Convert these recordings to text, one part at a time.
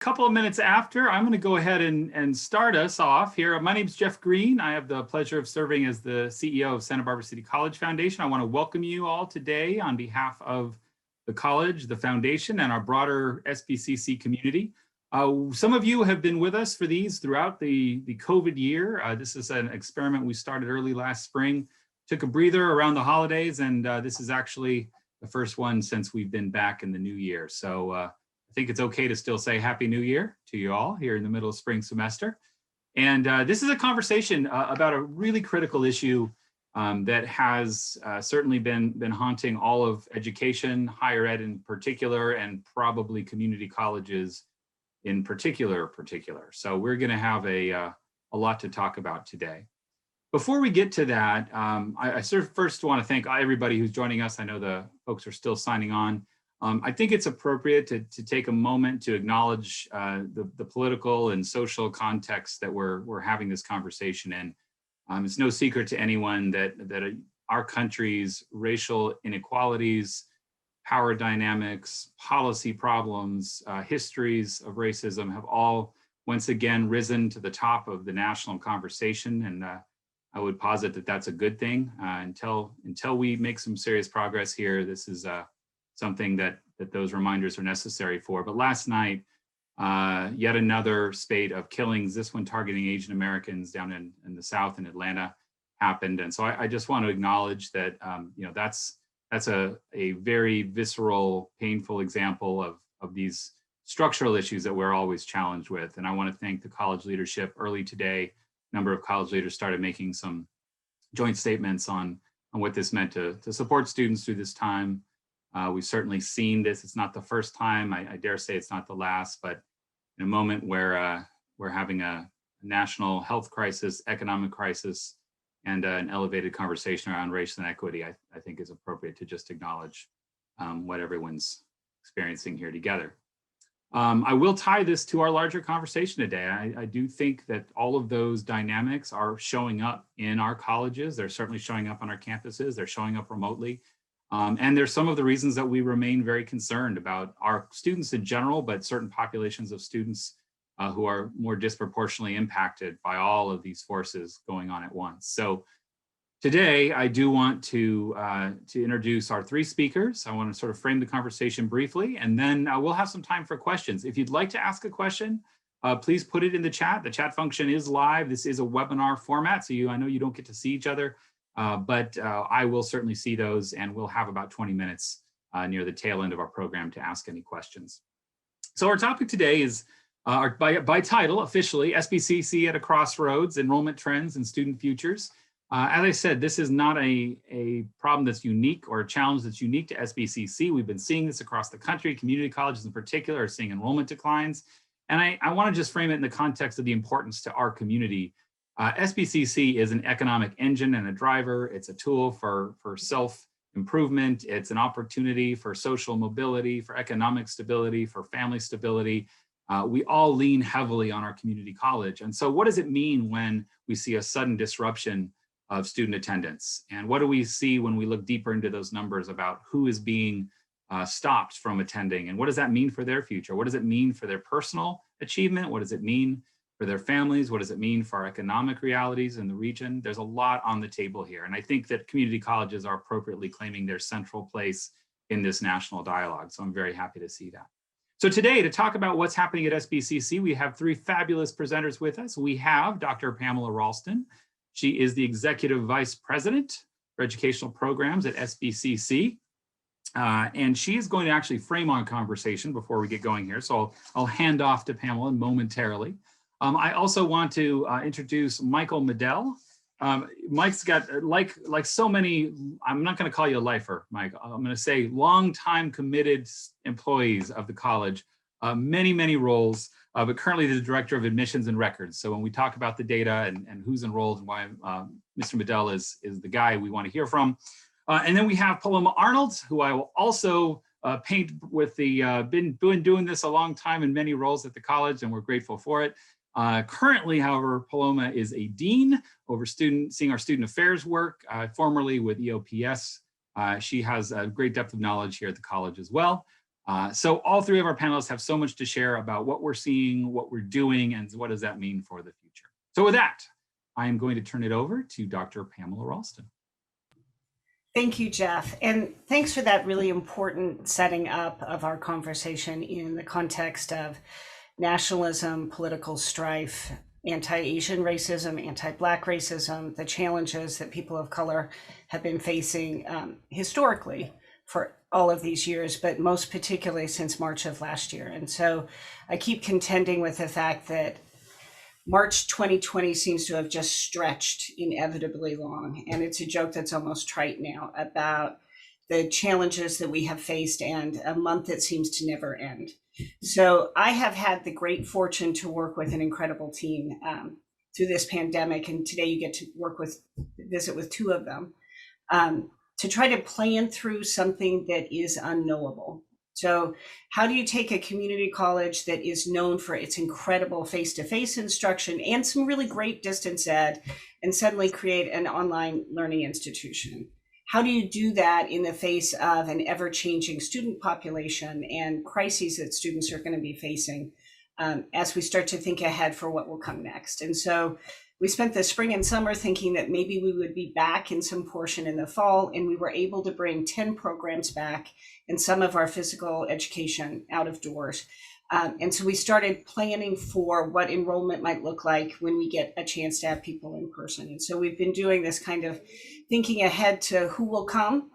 couple of minutes after, I'm going to go ahead and start us off here. My name is Jeff Green. I have the pleasure of serving as the CEO of Santa Barbara City College Foundation. I want to welcome you all today on behalf of the college, the foundation, and our broader SBCC community. Some of you have been with us for these throughout the COVID year. This is an experiment we started early last spring, took a breather around the holidays, and this is actually the first one since we've been back in the new year. So I think it's okay to still say Happy New Year to you all here in the middle of spring semester. And this is a conversation about a really critical issue that has certainly been haunting all of education, higher ed in particular, and probably community colleges in particular. So we're going to have a lot to talk about today. Before we get to that, I first want to thank everybody who's joining us. I know the folks are still signing on. I think it's appropriate to take a moment to acknowledge the political and social context that we're having this conversation in. It's no secret to anyone that our country's racial inequalities, power dynamics, policy problems, histories of racism have all once again risen to the top of the national conversation. And I would posit that that's a good thing. Until we make some serious progress here, this is something that those reminders are necessary for. But last night, yet another spate of killings, this one targeting Asian Americans down in the South in Atlanta, happened. And so I just want to acknowledge that that's a very visceral, painful example of these structural issues that we're always challenged with. And I want to thank the college leadership. Early today, a number of college leaders started making some joint statements on what this meant to support students through this time. We've certainly seen this. It's not the first time. I dare say it's not the last, but in a moment where we're having a national health crisis, economic crisis, and an elevated conversation around race and equity, I think is appropriate to just acknowledge what everyone's experiencing here together. I will tie this to our larger conversation today. I do think that all of those dynamics are showing up in our colleges. They're certainly showing up on our campuses. They're showing up remotely. And there's some of the reasons that we remain very concerned about our students in general, but certain populations of students who are more disproportionately impacted by all of these forces going on at once. So today, I do want to introduce our three speakers. I want to sort of frame the conversation briefly, and then we'll have some time for questions. If you'd like to ask a question, please put it in the chat. The chat function is live. This is a webinar format, so I know you don't get to see each other, but I will certainly see those, and we'll have about 20 minutes near the tail end of our program to ask any questions. So our topic today is, by title, officially, SBCC at a Crossroads, Enrollment Trends and Student Futures. As I said, this is not a problem that's unique or a challenge that's unique to SBCC. We've been seeing this across the country. Community colleges in particular are seeing enrollment declines. And I want to just frame it in the context of the importance to our community. SBCC is an economic engine and a driver. It's a tool for self-improvement. It's an opportunity for social mobility, for economic stability, for family stability. We all lean heavily on our community college. And so what does it mean when we see a sudden disruption of student attendance? And what do we see when we look deeper into those numbers about who is being stopped from attending? And what does that mean for their future? What does it mean for their personal achievement? What does it mean for their families? What does it mean for our economic realities in the region? There's a lot on the table here. And I think that community colleges are appropriately claiming their central place in this national dialogue. So I'm very happy to see that. So today, to talk about what's happening at SBCC, we have three fabulous presenters with us. We have Dr. Pamela Ralston. She is the Executive Vice President for Educational Programs at SBCC. And she is going to actually frame our conversation before we get going here. So I'll hand off to Pamela momentarily. I also want to introduce Michael Medel. Mike's got, like so many, I'm not going to call you a lifer, Mike. I'm going to say long-time committed employees of the college, many roles, but currently the Director of Admissions and Records. So when we talk about the data and who's enrolled and why Mr. Medel is the guy we want to hear from. And then we have Paloma Arnold, who I will also paint with the, been doing this a long time in many roles at the college, and we're grateful for it. Currently, however, Paloma is a dean over seeing our student affairs work, formerly with EOPS. She has a great depth of knowledge here at the college as well. So all three of our panelists have so much to share about what we're seeing, what we're doing, and what does that mean for the future. So with that, I am going to turn it over to Dr. Pamela Ralston. Thank you, Jeff. And thanks for that really important setting up of our conversation in the context of nationalism, political strife, anti-Asian racism, anti-Black racism, the challenges that people of color have been facing historically for all of these years, but most particularly since March of last year. And so I keep contending with the fact that March 2020 seems to have just stretched inevitably long. And it's a joke that's almost trite now about the challenges that we have faced and a month that seems to never end. So I have had the great fortune to work with an incredible team through this pandemic. And today you get to visit with two of them to try to plan through something that is unknowable. So how do you take a community college that is known for its incredible face-to-face instruction and some really great distance ed and suddenly create an online learning institution? How do you do that in the face of an ever-changing student population and crises that students are going to be facing as we start to think ahead for what will come next? And so we spent the spring and summer thinking that maybe we would be back in some portion in the fall, and we were able to bring 10 programs back and some of our physical education out of doors. And so we started planning for what enrollment might look like when we get a chance to have people in person. And so we've been doing this kind of thinking ahead to who will come,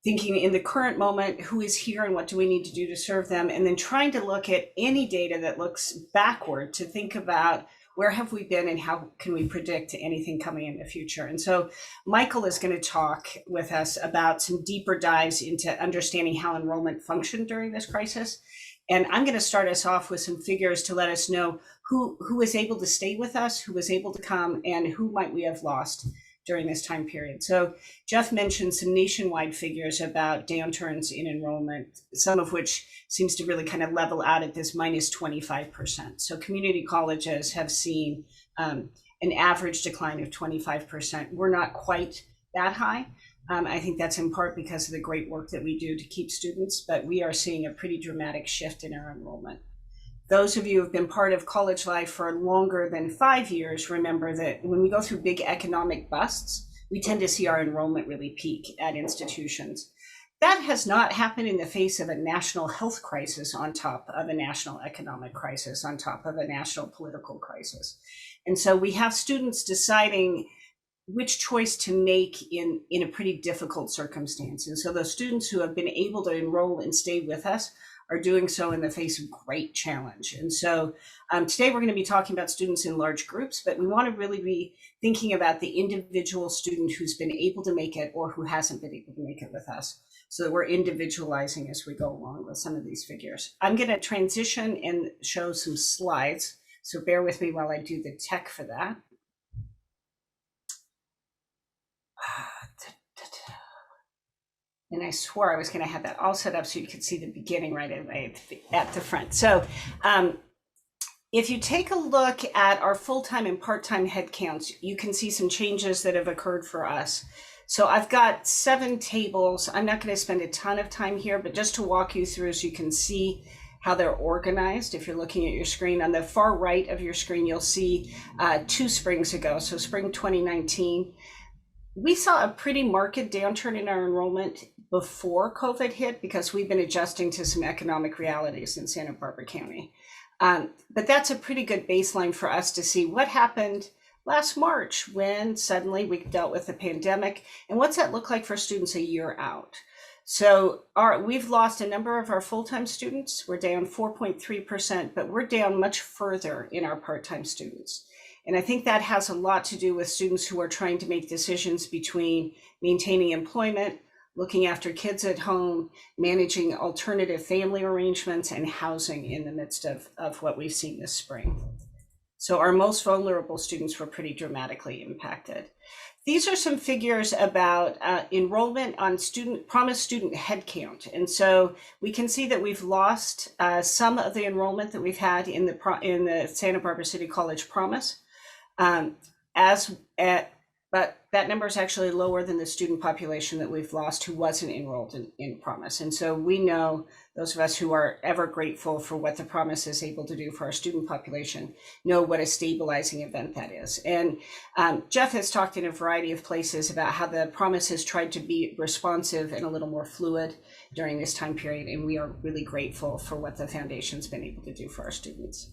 thinking in the current moment, who is here and what do we need to do to serve them, and then trying to look at any data that looks backward to think about where have we been and how can we predict anything coming in the future. And so Michael is going to talk with us about some deeper dives into understanding how enrollment functioned during this crisis. And I'm going to start us off with some figures to let us know who was able to stay with us, who was able to come, and who might we have lost during this time period. So Jeff mentioned some nationwide figures about downturns in enrollment, some of which seems to really kind of level out at this minus 25%. So community colleges have seen an average decline of 25%. We're not quite that high. I think that's in part because of the great work that we do to keep students, but we are seeing a pretty dramatic shift in our enrollment. Those of you who have been part of college life for longer than 5 years remember that when we go through big economic busts, we tend to see our enrollment really peak at institutions. That has not happened in the face of a national health crisis on top of a national economic crisis, on top of a national political crisis. And so we have students deciding which choice to make in a pretty difficult circumstance. And so those students who have been able to enroll and stay with us are doing so in the face of great challenge. And so today we're going to be talking about students in large groups, but we want to really be thinking about the individual student who's been able to make it or who hasn't been able to make it with us, so that we're individualizing as we go along with some of these figures. I'm going to transition and show some slides, so bear with me while I do the tech for that. And I swore I was going to have that all set up so you could see the beginning right at the front. So if you take a look at our full-time and part-time headcounts, you can see some changes that have occurred for us. So I've got 7 tables. I'm not going to spend a ton of time here, but just to walk you through so you can see how they're organized. If you're looking at your screen, on the far right of your screen, you'll see 2 springs ago, so spring 2019. We saw a pretty marked downturn in our enrollment before COVID hit because we've been adjusting to some economic realities in Santa Barbara County. But that's a pretty good baseline for us to see what happened last March when suddenly we dealt with the pandemic, and what's that look like for students a year out. So we've lost a number of our full-time students. We're down 4.3%, but we're down much further in our part-time students. And I think that has a lot to do with students who are trying to make decisions between maintaining employment, looking after kids at home, managing alternative family arrangements, and housing in the midst of what we've seen this spring. So our most vulnerable students were pretty dramatically impacted. These are some figures about enrollment on promised student headcount. And so we can see that we've lost some of the enrollment that we've had in the Santa Barbara City College Promise. but that number is actually lower than the student population that we've lost who wasn't enrolled in Promise. And so we know, those of us who are ever grateful for what the Promise is able to do for our student population, know what a stabilizing event that is. And Jeff has talked in a variety of places about how the Promise has tried to be responsive and a little more fluid during this time period, and we are really grateful for what the foundation's been able to do for our students.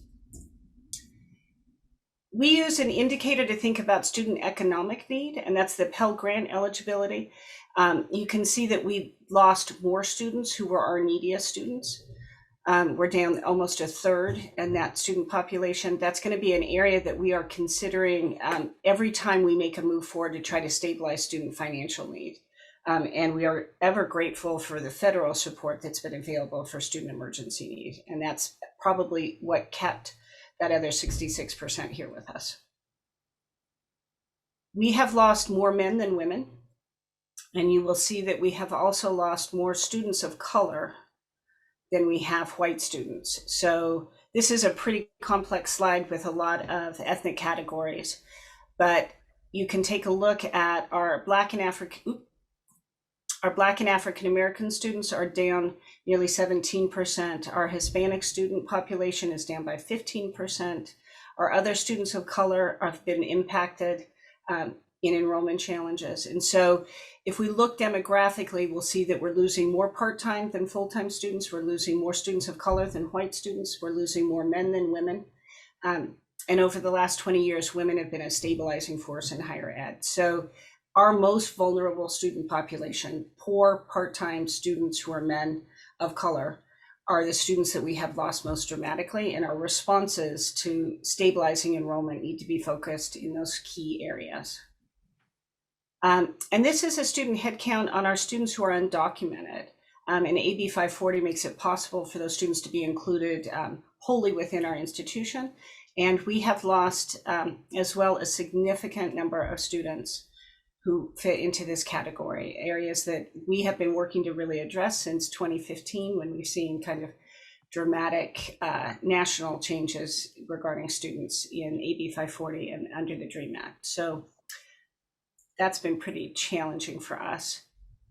We use an indicator to think about student economic need, and that's the Pell Grant eligibility. You can see that we lost more students who were our neediest students. We're down almost a third in that student population. That's going to be an area that we are considering every time we make a move forward to try to stabilize student financial need. And we are ever grateful for the federal support that's been available for student emergency need. And that's probably what kept that other 66% here with us. We have lost more men than women, and you will see that we have also lost more students of color than we have white students. So this is a pretty complex slide with a lot of ethnic categories, but you can take a look at our Black and African American students are down nearly 17%. Our Hispanic student population is down by 15%. Our other students of color have been impacted in enrollment challenges. And so if we look demographically, we'll see that we're losing more part-time than full-time students. We're losing more students of color than white students. We're losing more men than women. And over the last 20 years, women have been a stabilizing force in higher ed. So our most vulnerable student population, poor part-time students who are men of color, are the students that we have lost most dramatically, and our responses to stabilizing enrollment need to be focused in those key areas. And this is a student headcount on our students who are undocumented. And AB 540 makes it possible for those students to be included wholly within our institution. And we have lost as well a significant number of students who fit into this category, areas that we have been working to really address since 2015, when we've seen kind of dramatic national changes regarding students in AB 540 and under the DREAM Act. So that's been pretty challenging for us.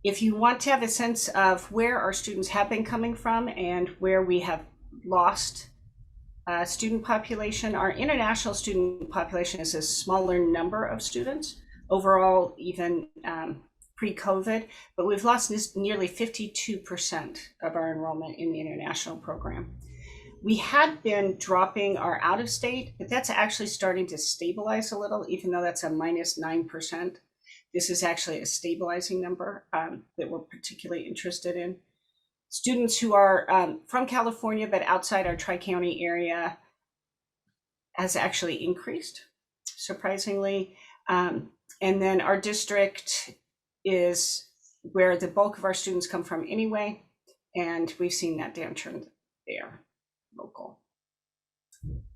If you want to have a sense of where our students have been coming from and where we have lost student population, our international student population is a smaller number of students overall, even pre-COVID, but we've lost nearly 52% of our enrollment in the international program. We had been dropping our out of state, but that's actually starting to stabilize a little, even though that's a -9%. This is actually a stabilizing number that we're particularly interested in. Students who are from California, but outside our Tri-County area has actually increased, surprisingly. And then our district is where the bulk of our students come from anyway, and we've seen that downturn there, local.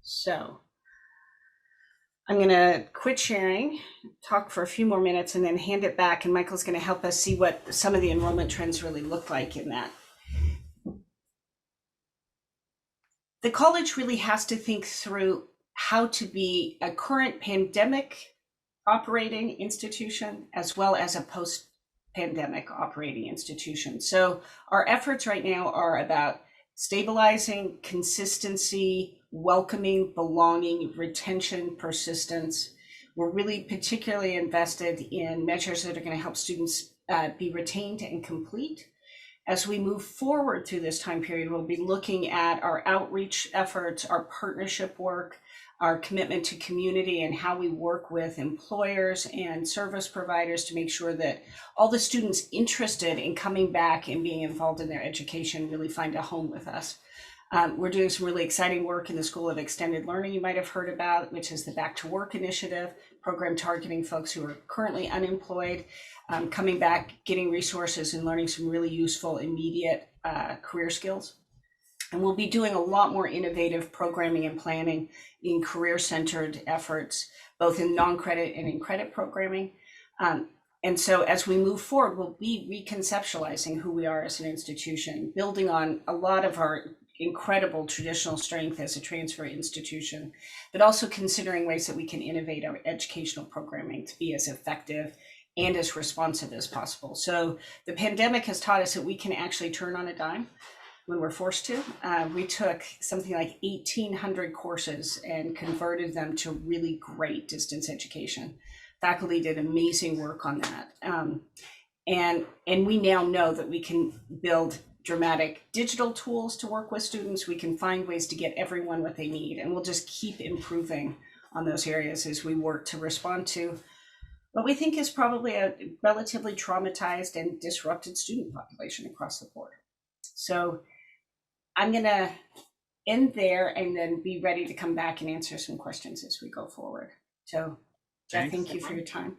So I'm gonna quit sharing, talk for a few more minutes, and then hand it back, and Michael's gonna help us see what some of the enrollment trends really look like in that. The college really has to think through how to be a current pandemic operating institution as well as a post-pandemic operating institution. So our efforts right now are about stabilizing, consistency, welcoming, belonging, retention, persistence. We're really particularly invested in measures that are going to help students be retained and complete. As we move forward through this time period, we'll be looking at our outreach efforts, our partnership work, our commitment to community, and how we work with employers and service providers to make sure that all the students interested in coming back and being involved in their education really find a home with us. We're doing some really exciting work in the School of Extended Learning you might have heard about, which is the Back to Work initiative, program targeting folks who are currently unemployed, coming back, getting resources and learning some really useful immediate career skills. And we'll be doing a lot more innovative programming and planning in career-centered efforts, both in non-credit and in credit programming. And so as we move forward, we'll be reconceptualizing who we are as an institution, building on a lot of our incredible traditional strength as a transfer institution, but also considering ways that we can innovate our educational programming to be as effective and as responsive as possible. So the pandemic has taught us that we can actually turn on a dime when we're forced to. We took something like 1,800 courses and converted them to really great distance education. Faculty did amazing work on that. And we now know that we can build dramatic digital tools to work with students. We can find ways to get everyone what they need, and we'll just keep improving on those areas as we work to respond to what we think is probably a relatively traumatized and disrupted student population across the board. So I'm going to end there and then be ready to come back and answer some questions as we go forward. So, Jeff, thank you for your time.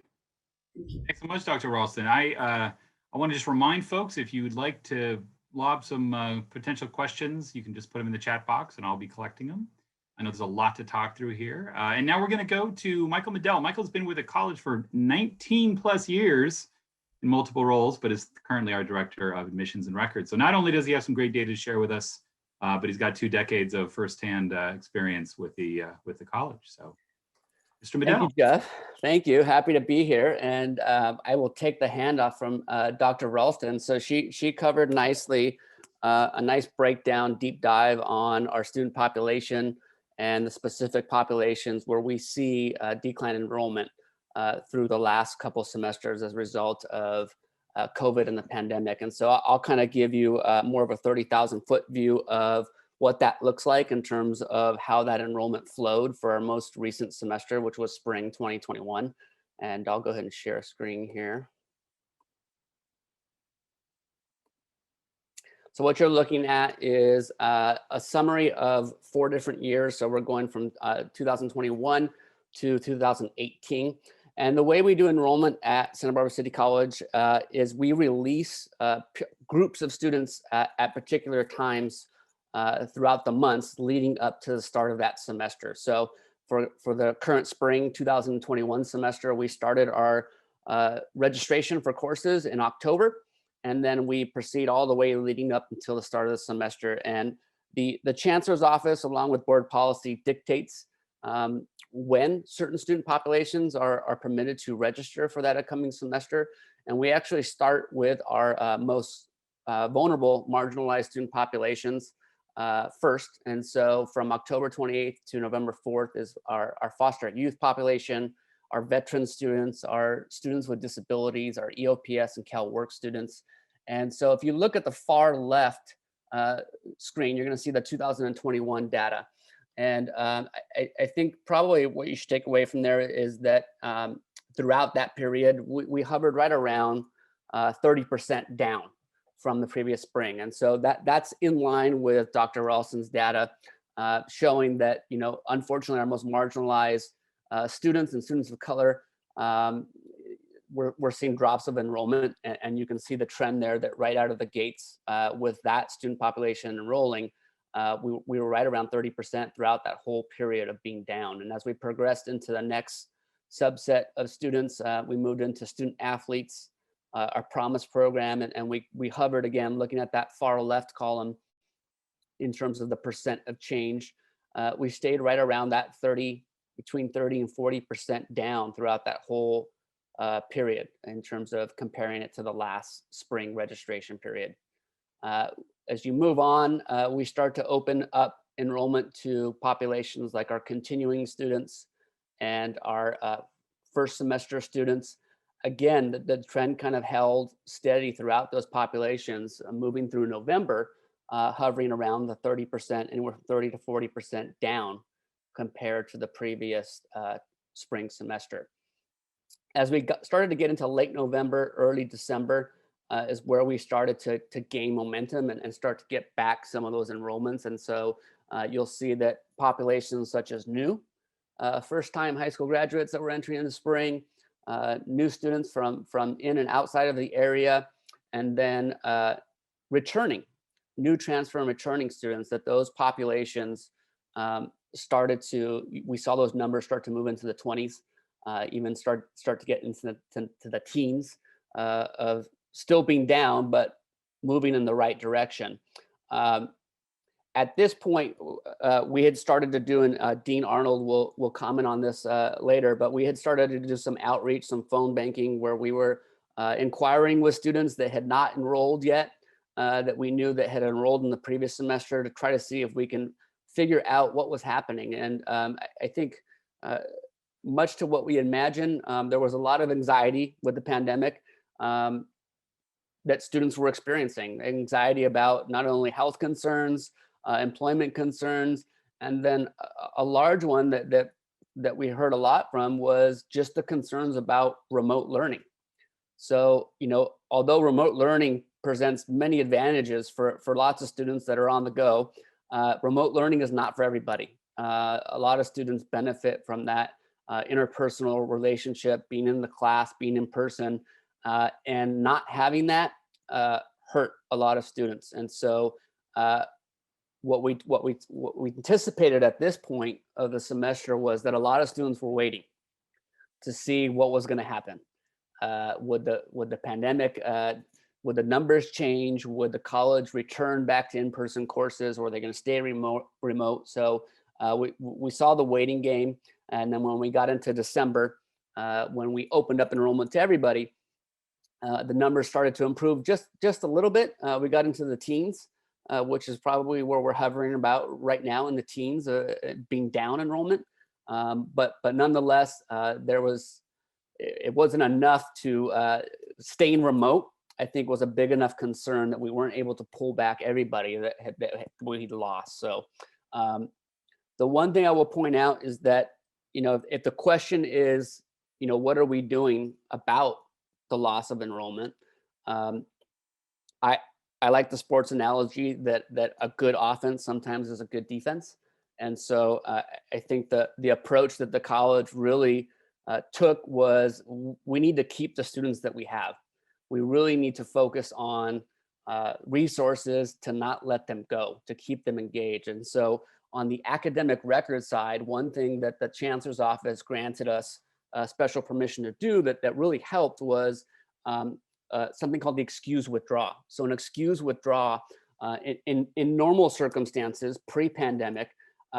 Thank you. Thanks so much, Dr. Ralston. I want to just remind folks, if you would like to lob some potential questions, you can just put them in the chat box and I'll be collecting them. I know there's a lot to talk through here. And now we're going to go to Michael Medell. Michael's been with the college for 19 plus years in multiple roles, but is currently our Director of Admissions and Records. So not only does he have some great data to share with us, but he's got 2 decades of firsthand experience with the college. So, Mr. Medell. Thank you, Jeff. Thank you. Happy to be here. And I will take the handoff from Dr. Ralston. So she covered nicely a nice breakdown, deep dive on our student population and the specific populations where we see decline enrollment through the last couple semesters as a result of COVID and the pandemic. And so I'll kind of give you more of a 30,000 foot view of what that looks like in terms of how that enrollment flowed for our most recent semester, which was spring 2021. And I'll go ahead and share a screen here. So what you're looking at is a summary of 4 different years. So we're going from 2021 to 2018. And the way we do enrollment at Santa Barbara City College is we release groups of students at particular times throughout the months leading up to the start of that semester. So for the current spring 2021 semester, we started our registration for courses in October, and then we proceed all the way leading up until the start of the semester. And the Chancellor's Office, along with board policy, dictates when certain student populations are permitted to register for that upcoming semester. And we actually start with our most vulnerable, marginalized student populations first. And so from October 28th to November 4th is our foster youth population, our veteran students, our students with disabilities, our EOPS and CalWORK students. And so if you look at the far left screen, you're going to see the 2021 data. And I think probably what you should take away from there is that throughout that period, we hovered right around 30% down from the previous spring. And so that's in line with Dr. Ralston's data showing that, unfortunately, our most marginalized students and students of color, we're seeing drops of enrollment. And you can see the trend there that right out of the gates with that student population enrolling, we were right around 30% throughout that whole period of being down. And as we progressed into the next subset of students, we moved into student athletes, our Promise program, and we hovered again, looking at that far left column in terms of the percent of change. We stayed right around that between 30 and 40% down throughout that whole period in terms of comparing it to the last spring registration period. As you move on, we start to open up enrollment to populations like our continuing students and our first semester students. Again, the trend kind of held steady throughout those populations, moving through November, hovering around the 30%, anywhere from 30 to 40% down compared to the previous spring semester. As we started to get into late November, early December, is where we started to gain momentum and start to get back some of those enrollments. And so you'll see that populations such as new first-time high school graduates that were entering in the spring, new students from in and outside of the area, and then returning, new transfer and returning students, that those populations we saw those numbers start to move into the 20s, even start to get into the teens of still being down, but moving in the right direction. at this point, we had started to do, and Dean Arnold will comment on this later, but we had started to do some outreach, some phone banking, where we were inquiring with students that had not enrolled yet, that we knew that had enrolled in the previous semester, to try to see if we can figure out what was happening. And I think much to what we imagined, there was a lot of anxiety with the pandemic that students were experiencing. Anxiety about not only health concerns, employment concerns, and then a large one that we heard a lot from was just the concerns about remote learning. So, although remote learning presents many advantages for lots of students that are on the go, remote learning is not for everybody. A lot of students benefit from that interpersonal relationship, being in the class, being in person, and not having that hurt a lot of students. And so what we anticipated at this point of the semester was that a lot of students were waiting to see what was going to happen. Would the pandemic, would the numbers change? Would the college return back to in-person courses, or are they going to stay remote? So we saw the waiting game. And then when we got into December, when we opened up enrollment to everybody, the numbers started to improve just a little bit. We got into the teens, which is probably where we're hovering about right now, in the teens, being down enrollment. But nonetheless, it wasn't enough to staying remote. I think was a big enough concern that we weren't able to pull back everybody that we lost. So the one thing I will point out is that, if the question is, what are we doing about the loss of enrollment? I like the sports analogy that a good offense sometimes is a good defense. And so I think the approach that the college really took was, we need to keep the students that we have. We really need to focus on resources to not let them go, to keep them engaged. And so on the academic record side, one thing that the chancellor's office granted us special permission to do that really helped was something called the excuse withdraw. So an excuse withdraw, in normal circumstances, pre-pandemic,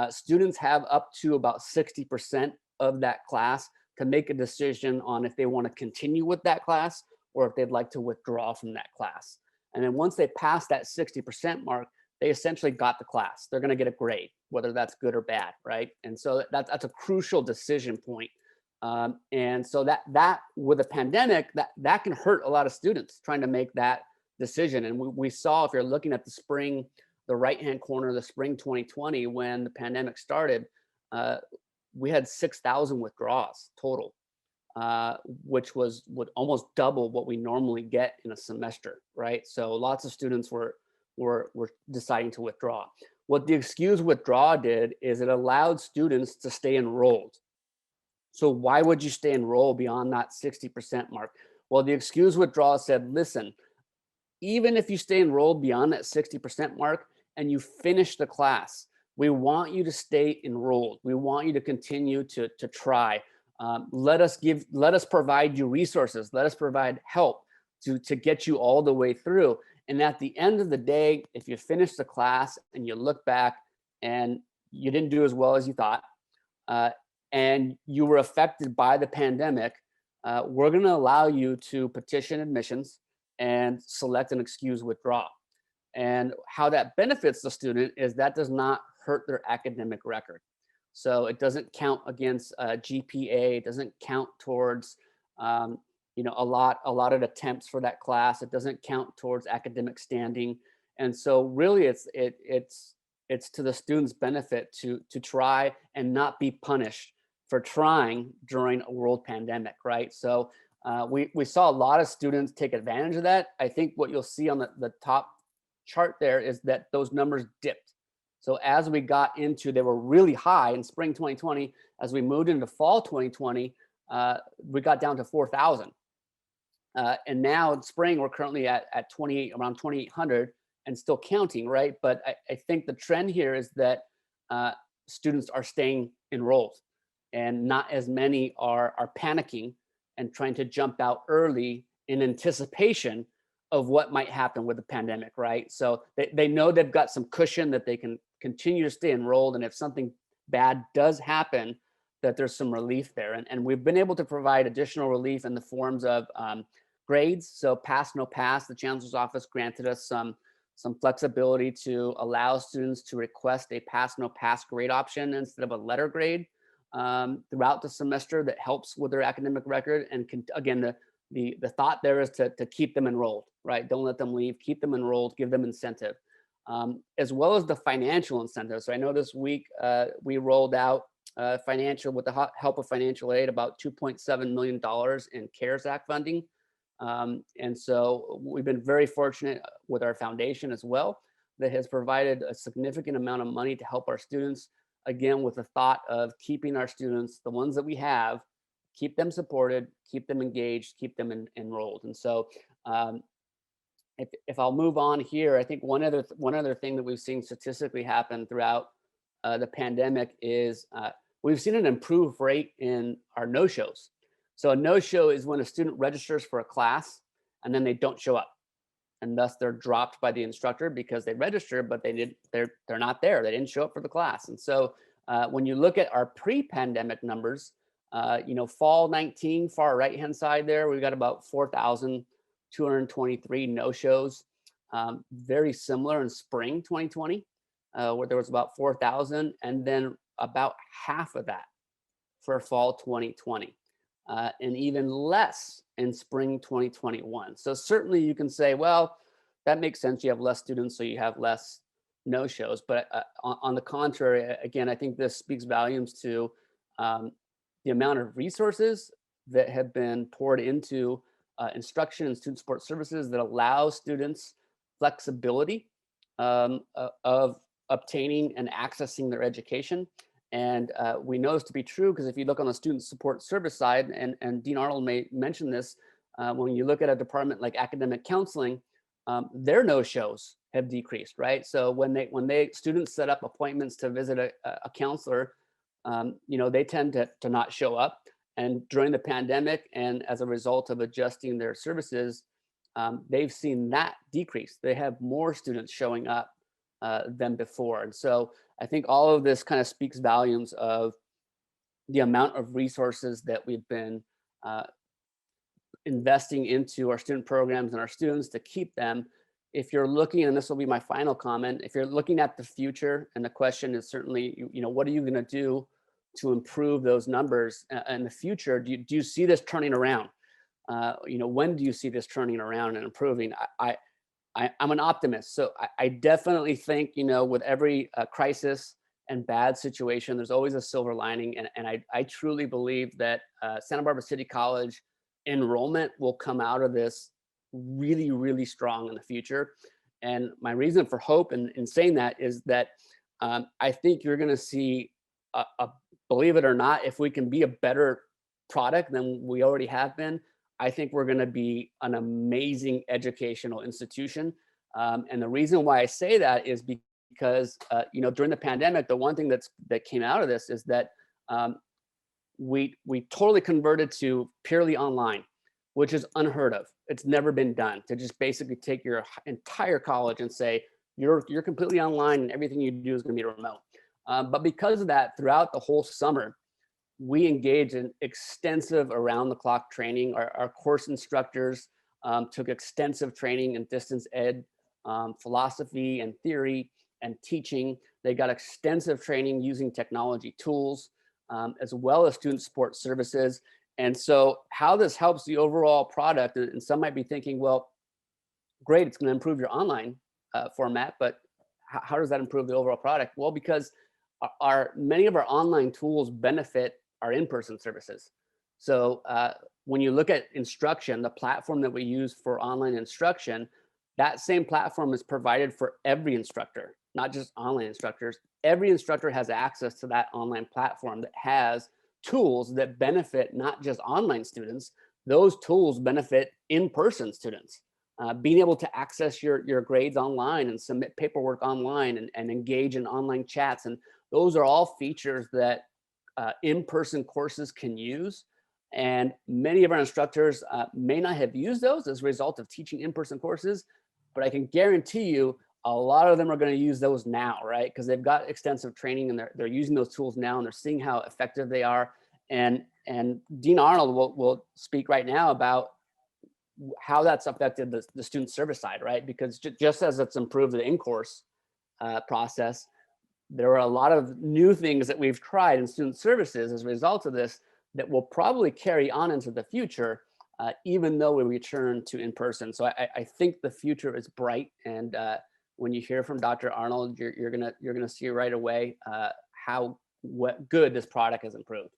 students have up to about 60% of that class to make a decision on if they want to continue with that class or if they'd like to withdraw from that class. And then once they pass that 60% mark, they essentially got the class. They're going to get a grade, whether that's good or bad, right? And so that's a crucial decision point. And so that with a pandemic, that can hurt a lot of students trying to make that decision. And we saw, if you're looking at the spring, the right-hand corner of the spring 2020, when the pandemic started, we had 6,000 withdrawals total, which would almost double what we normally get in a semester, right? So lots of students were deciding to withdraw. What the excuse withdraw did is it allowed students to stay enrolled. So why would you stay enrolled beyond that 60% mark? Well, the excuse withdrawal said, listen, even if you stay enrolled beyond that 60% mark and you finish the class, we want you to stay enrolled. We want you to continue to try. Let us provide you resources. Let us provide help to get you all the way through. And at the end of the day, if you finish the class and you look back and you didn't do as well as you thought, and you were affected by the pandemic, we're going to allow you to petition admissions and select an excuse withdraw. And how that benefits the student is that does not hurt their academic record. So it doesn't count against GPA. It doesn't count towards allotted attempts for that class. It doesn't count towards academic standing. And so really it's to the student's benefit to try and not be punished for trying during a world pandemic, right? So we saw a lot of students take advantage of that. I think what you'll see on the top chart there is that those numbers dipped. So as we got into, they were really high in spring 2020. As we moved into fall 2020, we got down to 4,000. And now in spring, we're currently at around 2,800 and still counting, right? But I think the trend here is that students are staying enrolled, and not as many are panicking and trying to jump out early in anticipation of what might happen with the pandemic, right? So they know they've got some cushion that they can continue to stay enrolled. And if something bad does happen, that there's some relief there. And we've been able to provide additional relief in the forms of grades. So pass, no pass, the chancellor's office granted us some flexibility to allow students to request a pass, no pass grade option instead of a letter grade throughout the semester that helps with their academic record. And again, the thought there is to keep them enrolled, right? Don't let them leave, keep them enrolled, give them incentive, as well as the financial incentive. So I know this week we rolled out financial, with the help of financial aid, about $2.7 million in CARES Act funding. And so we've been very fortunate with our foundation as well, that has provided a significant amount of money to help our students, again, with the thought of keeping our students, the ones that we have, keep them supported, keep them engaged, keep them enrolled. And so if I'll move on here, I think one other thing that we've seen statistically happen throughout the pandemic is we've seen an improved rate in our no-shows. So a no-show is when a student registers for a class and then they don't show up, and thus they're dropped by the instructor because they registered, but they're not there. They didn't show up for the class. And so when you look at our pre-pandemic numbers, fall 19, far right-hand side there, we've got about 4,223 no-shows. Very similar in spring 2020, where there was about 4,000, and then about half of that for fall 2020, and even less in spring 2021. So certainly you can say, well, that makes sense. You have less students, so you have less no-shows. But on the contrary, again, I think this speaks volumes to the amount of resources that have been poured into instruction and student support services that allow students flexibility of obtaining and accessing their education. And we know this to be true because if you look on the student support service side, and Dean Arnold may mention this, when you look at a department like academic counseling, their no-shows have decreased, right? So when students set up appointments to visit a counselor, they tend to not show up. And during the pandemic, and as a result of adjusting their services, they've seen that decrease. They have more students showing up than before. And so I think all of this kind of speaks volumes of the amount of resources that we've been investing into our student programs and our students to keep them. If you're looking, and this will be my final comment, if you're looking at the future, and the question is certainly, what are you going to do to improve those numbers in the future? Do you see this turning around? When do you see this turning around and improving? I'm an optimist, so I definitely think, with every crisis and bad situation, there's always a silver lining, and I truly believe that Santa Barbara City College enrollment will come out of this really, really strong in the future. And my reason for hope in saying that is that I think you're going to see, believe it or not, if we can be a better product than we already have been, I think we're going to be an amazing educational institution. And the reason why I say that is because, during the pandemic, the one thing that came out of this is that we totally converted to purely online, which is unheard of. It's never been done, to just basically take your entire college and say, you're completely online and everything you do is going to be remote. But because of that, throughout the whole summer, we engaged in extensive around-the-clock training. Our course instructors took extensive training in distance ed, philosophy and theory and teaching. They got extensive training using technology tools, as well as student support services. And so how this helps the overall product, and some might be thinking, well, great, it's going to improve your online format, but how does that improve the overall product? Well, because many of our online tools benefit our in-person services. So when you look at instruction, the platform that we use for online instruction, that same platform is provided for every instructor, not just online instructors. Every instructor has access to that online platform that has tools that benefit not just online students. Those tools benefit in-person students. Being able to access your grades online and submit paperwork online and engage in online chats. And those are all features that in-person courses can use. And many of our instructors may not have used those as a result of teaching in-person courses, but I can guarantee you a lot of them are going to use those now, right? Because they've got extensive training and they're using those tools now and they're seeing how effective they are. And Dean Arnold will speak right now about how that's affected the student service side, right? Because just as it's improved the in-course process, there are a lot of new things that we've tried in student services as a result of this that will probably carry on into the future, even though we return to in-person. So I think the future is bright, and when you hear from Dr. Arnold, you're gonna see right away how good this product has improved.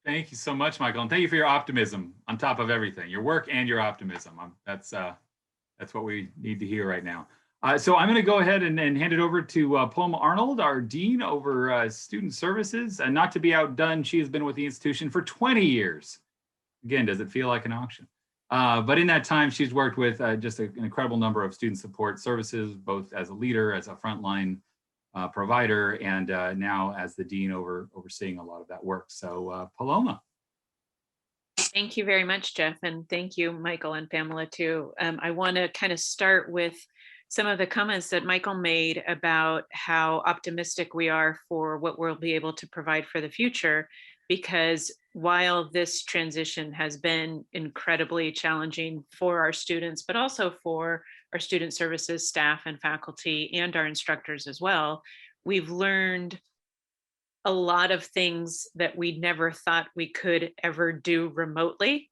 Thank you so much, Michael, and thank you for your optimism on top of everything, your work and your optimism. That's what we need to hear right now. So I'm going to go ahead and hand it over to Paloma Arnold, our Dean over Student Services. And not to be outdone, she has been with the institution for 20 years. Again, does it feel like an auction? But in that time, she's worked with just an incredible number of student support services, both as a leader, as a frontline provider, and now as the Dean overseeing a lot of that work. So Paloma. Thank you very much, Jeff. And thank you, Michael and Pamela, too. I want to kind of start with some of the comments that Michael made about how optimistic we are for what we'll be able to provide for the future, because while this transition has been incredibly challenging for our students, but also for our student services staff and faculty and our instructors as well, we've learned a lot of things that we never thought we could ever do remotely.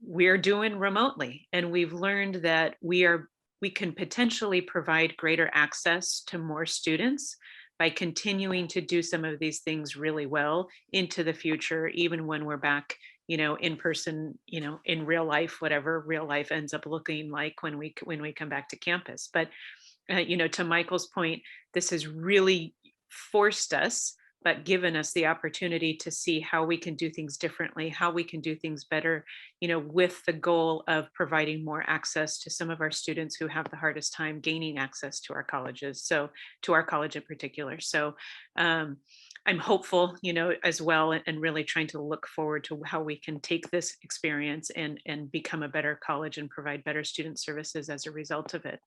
We're doing remotely, and we've learned that we can potentially provide greater access to more students by continuing to do some of these things really well into the future, even when we're back, in person, in real life, whatever real life ends up looking like when we come back to campus. But to Michael's point, this has really forced us, but given us the opportunity to see how we can do things differently, how we can do things better, with the goal of providing more access to some of our students who have the hardest time gaining access to our colleges, so to our college in particular. So I'm hopeful, as well, and really trying to look forward to how we can take this experience and become a better college and provide better student services as a result of it.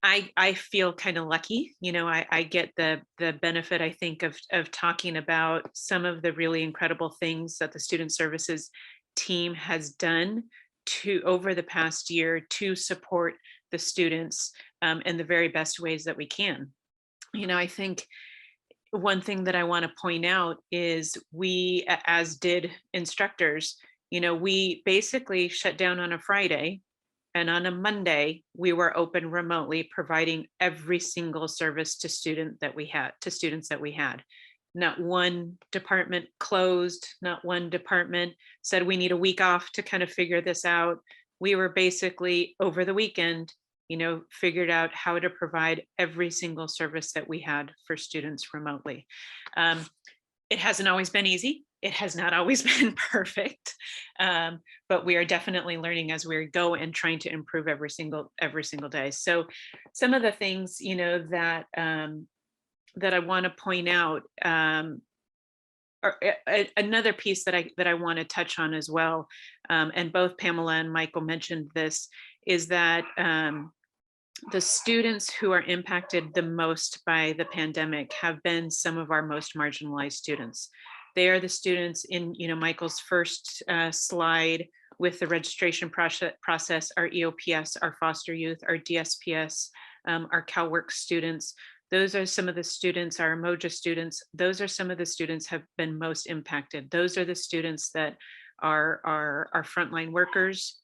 I feel kind of lucky, I get the benefit, I think, of talking about some of the really incredible things that the student services team has done over the past year to support the students in the very best ways that we can. I think one thing that I want to point out is we, as did instructors, we basically shut down on a Friday. And on a Monday, we were open remotely, providing every single service to students that we had. Not one department closed, not one department said we need a week off to kind of figure this out. We were basically over the weekend, figured out how to provide every single service that we had for students remotely. It hasn't always been easy. It has not always been perfect, but we are definitely learning as we go and trying to improve every single day. So some of the things, that I want to point out, or another piece that I want to touch on as well, and both Pamela and Michael mentioned this, is that the students who are impacted the most by the pandemic have been some of our most marginalized students. They are the students in, Michael's first slide with the registration process, our EOPS, our foster youth, our DSPS, our CalWORK students. Those are some of the students, our Emoja students. Those are some of the students have been most impacted. Those are the students that are our frontline workers.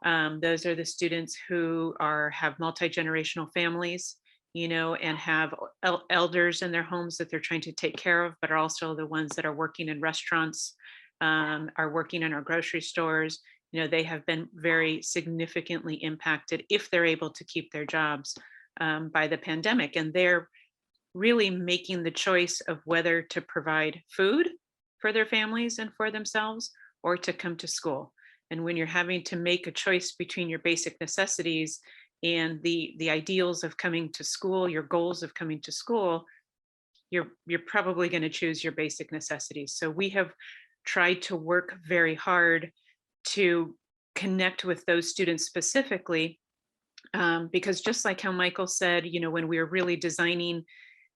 Those are the students who have multi-generational families, and have elders in their homes that they're trying to take care of, but are also the ones that are working in restaurants, are working in our grocery stores. They have been very significantly impacted, if they're able to keep their jobs, by the pandemic. And they're really making the choice of whether to provide food for their families and for themselves, or to come to school. And when you're having to make a choice between your basic necessities and the ideals of coming to school, your goals of coming to school, you're probably going to choose your basic necessities. So we have tried to work very hard to connect with those students specifically, because just like how Michael said, when we were really designing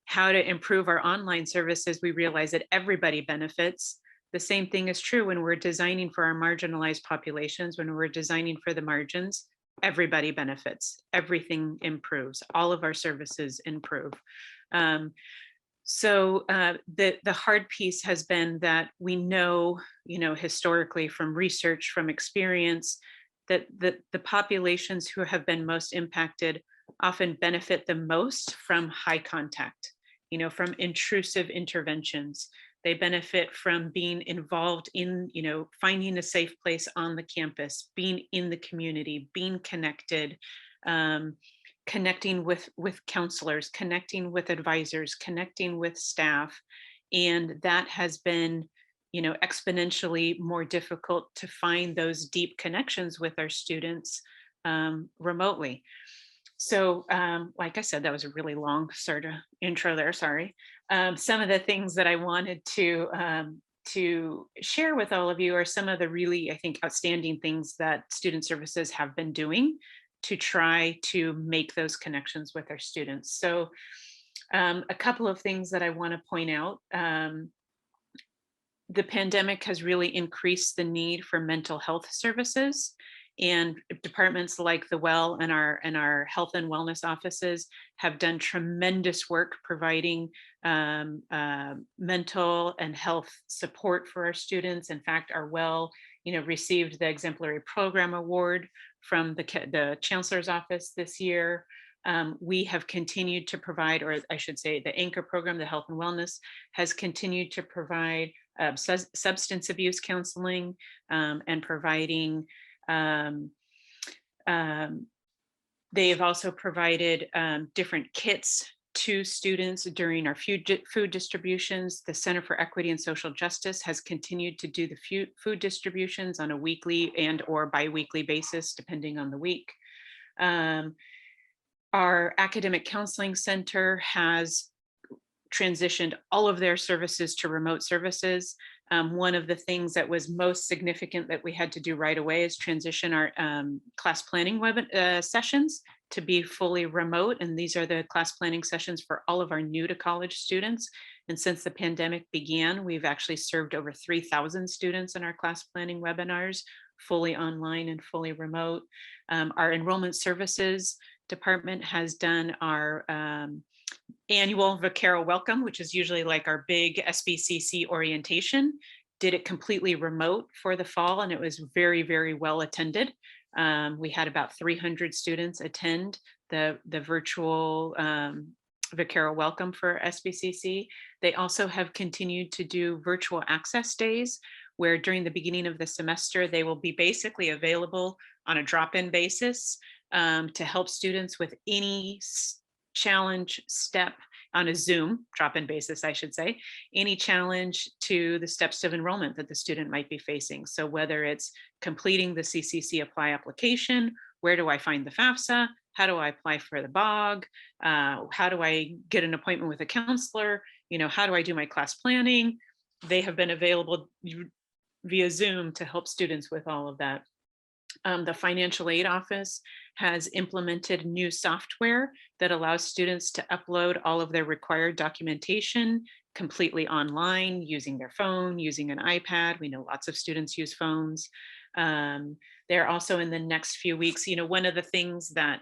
how to improve our online services, we realized that everybody benefits. The same thing is true when we're designing for our marginalized populations, when we're designing for the margins, everybody benefits, everything improves, all of our services improve. So the hard piece has been that we know, historically from research, from experience, that the populations who have been most impacted often benefit the most from high contact, from intrusive interventions. They benefit from being involved in, finding a safe place on the campus, being in the community, being connected, connecting with counselors, connecting with advisors, connecting with staff. And that has been, exponentially more difficult to find those deep connections with our students remotely. So like I said, that was a really long sort of intro there, sorry. Some of the things that I wanted to share with all of you are some of the really, I think, outstanding things that student services have been doing to try to make those connections with our students. So a couple of things that I want to point out. The pandemic has really increased the need for mental health services, and departments like the Well and our health and wellness offices have done tremendous work providing mental and health support for our students. In fact, our Well, received the Exemplary Program Award from the Chancellor's Office this year. We have continued to provide, or I should say the Anchor program, the health and wellness, has continued to provide substance abuse counseling and providing. They have also provided different kits to students during our food distributions. The Center for Equity and Social Justice has continued to do the food distributions on a weekly and or bi-weekly basis, depending on the week. Our Academic Counseling Center has transitioned all of their services to remote services. One of the things that was most significant that we had to do right away is transition our class planning sessions to be fully remote. And these are the class planning sessions for all of our new to college students. And since the pandemic began, we've actually served over 3,000 students in our class planning webinars, fully online and fully remote. Our enrollment services department has done our annual Vaquero Welcome, which is usually like our big SBCC orientation, did it completely remote for the fall, and it was very, very well attended. We had about 300 students attend the virtual Vaquero Welcome for SBCC. They also have continued to do virtual access days, where during the beginning of the semester, they will be basically available on a drop-in basis to help students with any challenge step on a Zoom drop-in basis, I should say, any challenge to the steps of enrollment that the student might be facing. So whether it's completing the CCC Apply application, where do I find the FAFSA? How do I apply for the BOG? How do I get an appointment with a counselor? How do I do my class planning? They have been available via Zoom to help students with all of that. The financial aid office has implemented new software that allows students to upload all of their required documentation completely online using their phone, using an iPad. We know lots of students use phones. They're also in the next few weeks, one of the things that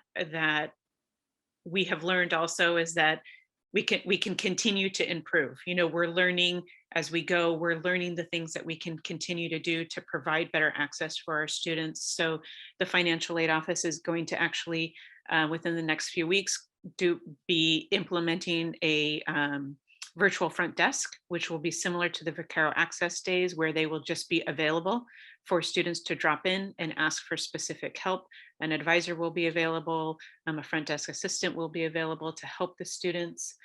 we have learned also is that we can continue to improve. We're learning as we go, we're learning the things that we can continue to do to provide better access for our students. So the financial aid office is going to actually, within the next few weeks, be implementing a virtual front desk, which will be similar to the Vaquero Access Days, where they will just be available for students to drop in and ask for specific help. An advisor will be available, a front desk assistant will be available to help the students.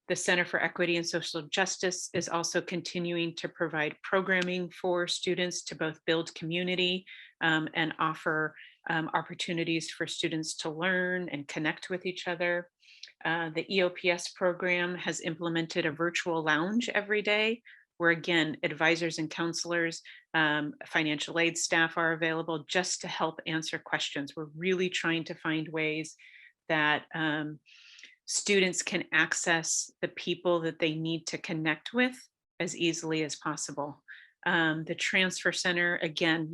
The Center for Equity and Social Justice is also continuing to provide programming for students to both build community and offer opportunities for students to learn and connect with each other. The EOPS program has implemented a virtual lounge every day where, again, advisors and counselors, financial aid staff are available just to help answer questions. We're really trying to find ways that students can access the people that they need to connect with as easily as possible. The Transfer Center, again,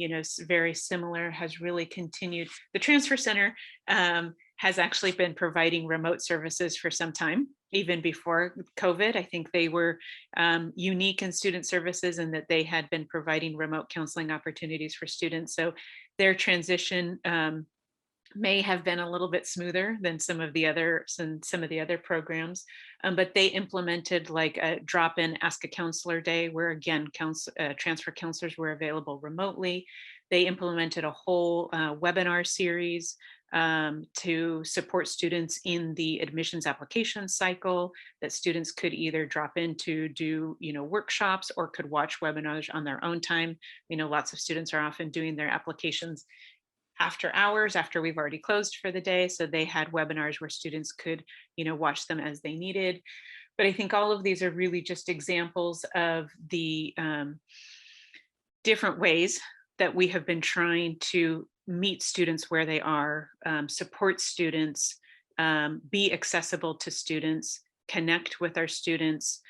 very similar, has really continued. The Transfer Center has actually been providing remote services for some time, even before COVID. I think they were unique in student services and that they had been providing remote counseling opportunities for students. So their transition may have been a little bit smoother than some of the other programs, but they implemented like a drop-in Ask a Counselor day where, again, transfer counselors were available remotely. They implemented a whole webinar series to support students in the admissions application cycle, that students could either drop in to do workshops or could watch webinars on their own time. Lots of students are often doing their applications after hours, after we've already closed for the day. So they had webinars where students could, watch them as they needed. But I think all of these are really just examples of the different ways that we have been trying to meet students where they are, support students, be accessible to students, connect with our students,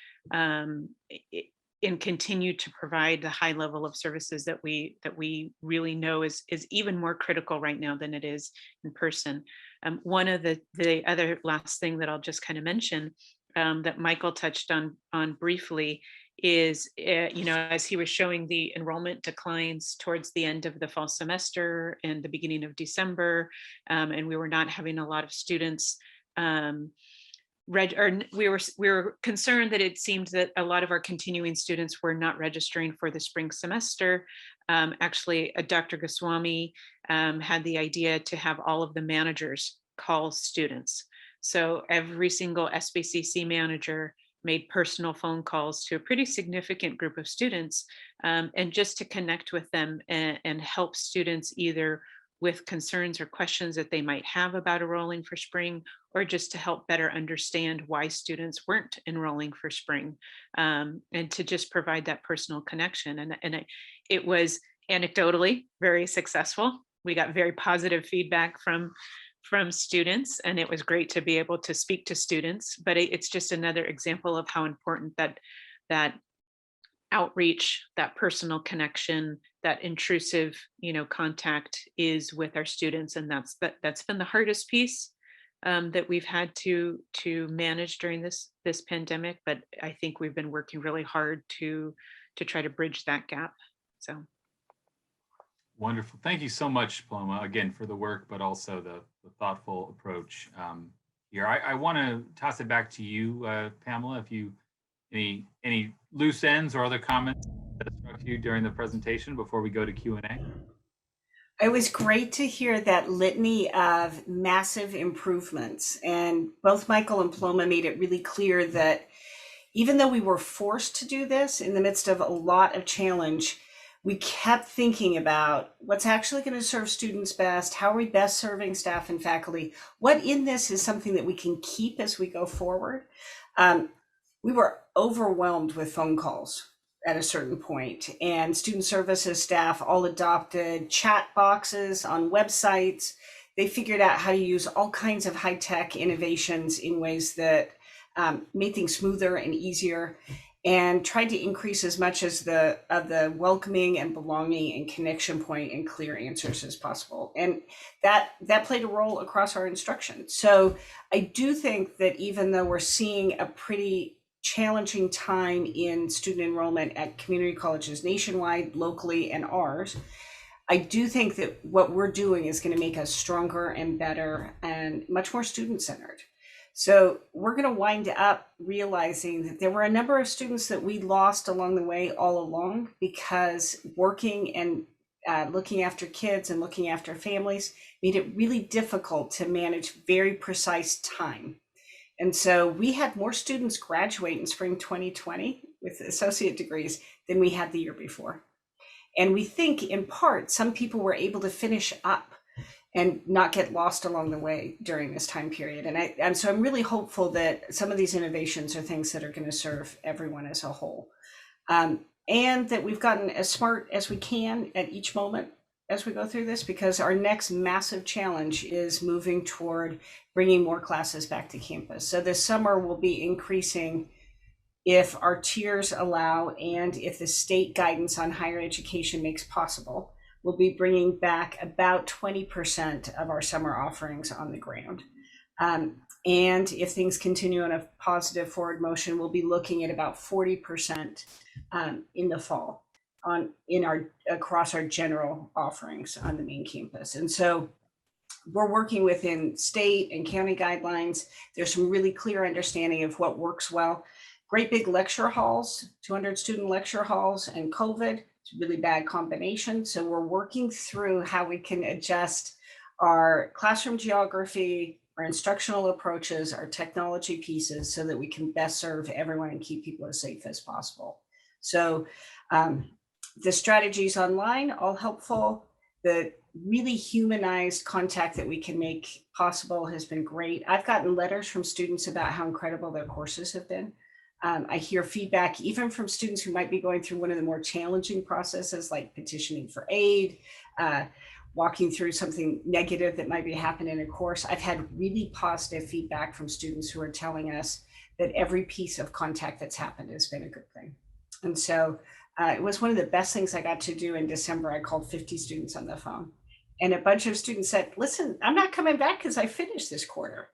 and continue to provide the high level of services that we really know is even more critical right now than it is in person. One of the other last thing that I'll just kind of mention that Michael touched on briefly is, as he was showing the enrollment declines towards the end of the fall semester and the beginning of December, and we were not having a lot of students we were concerned that it seemed that a lot of our continuing students were not registering for the spring semester. Actually, Dr. Goswami had the idea to have all of the managers call students. So every single SBCC manager made personal phone calls to a pretty significant group of students, and just to connect with them and help students either with concerns or questions that they might have about enrolling for spring, or just to help better understand why students weren't enrolling for spring, and to just provide that personal connection. And it was anecdotally very successful. We got very positive feedback from students, and it was great to be able to speak to students. But it's just another example of how important that outreach, that personal connection, that intrusive, contact is with our students. And that's been the hardest piece that we've had to manage during this pandemic. But I think we've been working really hard to try to bridge that gap. So. Wonderful. Thank you so much, Paloma, again, for the work, but also the thoughtful approach here. I want to toss it back to you, Pamela, if you any loose ends or other comments that struck you during the presentation before we go to Q&A. It was great to hear that litany of massive improvements. And both Michael and Paloma made it really clear that even though we were forced to do this in the midst of a lot of challenge, we kept thinking about what's actually going to serve students best. How are we best serving staff and faculty? What in this is something that we can keep as we go forward? We were overwhelmed with phone calls at a certain point, and student services staff all adopted chat boxes on websites. They figured out how to use all kinds of high-tech innovations in ways that made things smoother and easier, and tried to increase as much as the welcoming and belonging and connection point and clear answers as possible. And that played a role across our instruction. So I do think that even though we're seeing a pretty challenging time in student enrollment at community colleges nationwide, locally, and ours, I do think that what we're doing is going to make us stronger and better and much more student-centered. So we're going to wind up realizing that there were a number of students that we lost along the way all along, because working and looking after kids and looking after families made it really difficult to manage very precise time. And so we had more students graduate in spring 2020 with associate degrees than we had the year before. And we think in part, some people were able to finish up and not get lost along the way during this time period. And so I'm really hopeful that some of these innovations are things that are going to serve everyone as a whole. And that we've gotten as smart as we can at each moment as we go through this, because our next massive challenge is moving toward bringing more classes back to campus. So this summer we'll be increasing, if our tiers allow and if the state guidance on higher education makes possible, we'll be bringing back about 20% of our summer offerings on the ground. And if things continue on a positive forward motion, we'll be looking at about 40% in the fall across our general offerings on the main campus. And so we're working within state and county guidelines. There's some really clear understanding of what works well. Great big lecture halls, 200 student lecture halls, and COVID, it's a really bad combination. So we're working through how we can adjust our classroom geography, our instructional approaches, our technology pieces, so that we can best serve everyone and keep people as safe as possible. So the strategies online, all helpful. The really humanized contact that we can make possible has been great. I've gotten letters from students about how incredible their courses have been. I hear feedback even from students who might be going through one of the more challenging processes, like petitioning for aid, walking through something negative that might be happening in a course. I've had really positive feedback from students who are telling us that every piece of contact that's happened has been a good thing. And so it was one of the best things I got to do in December. I called 50 students on the phone, and a bunch of students said, listen, I'm not coming back because I finished this quarter.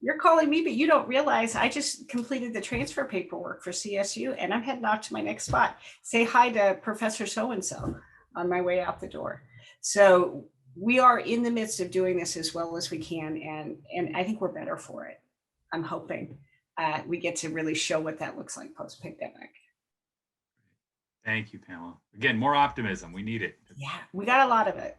You're calling me, but you don't realize I just completed the transfer paperwork for CSU and I'm heading off to my next spot. Say hi to Professor so-and-so on my way out the door. So we are in the midst of doing this as well as we can. And I think we're better for it. I'm hoping we get to really show what that looks like post-pandemic. Thank you, Pamela. Again, more optimism. We need it. Yeah, we got a lot of it.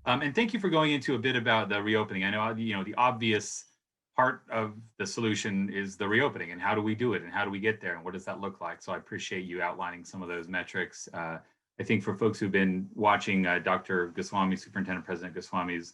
And thank you for going into a bit about the reopening. I know, the obvious part of the solution is the reopening, and how do we do it, and how do we get there, and what does that look like? So I appreciate you outlining some of those metrics. I think for folks who've been watching Dr. Goswami, Superintendent President Goswami's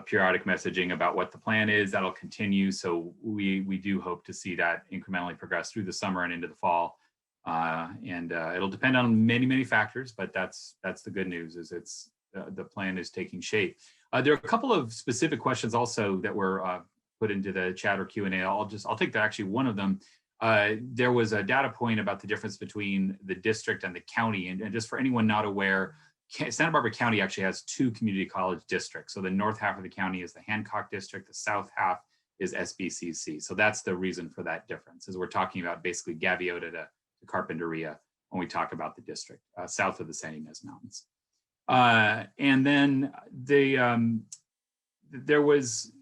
periodic messaging about what the plan is, that'll continue. So we do hope to see that incrementally progress through the summer and into the fall. And it'll depend on many, many factors, but that's the good news, is the plan is taking shape. There are a couple of specific questions also that were put into the chat or Q&A. I'll take actually one of them. There was a data point about the difference between the district and the county. And just for anyone not aware, Santa Barbara County actually has 2 community college districts. So the north half of the county is the Hancock district, the south half is SBCC. So that's the reason for that difference, is we're talking about basically Gaviota to Carpinteria when we talk about the district south of the San Ynez Mountains. And then there was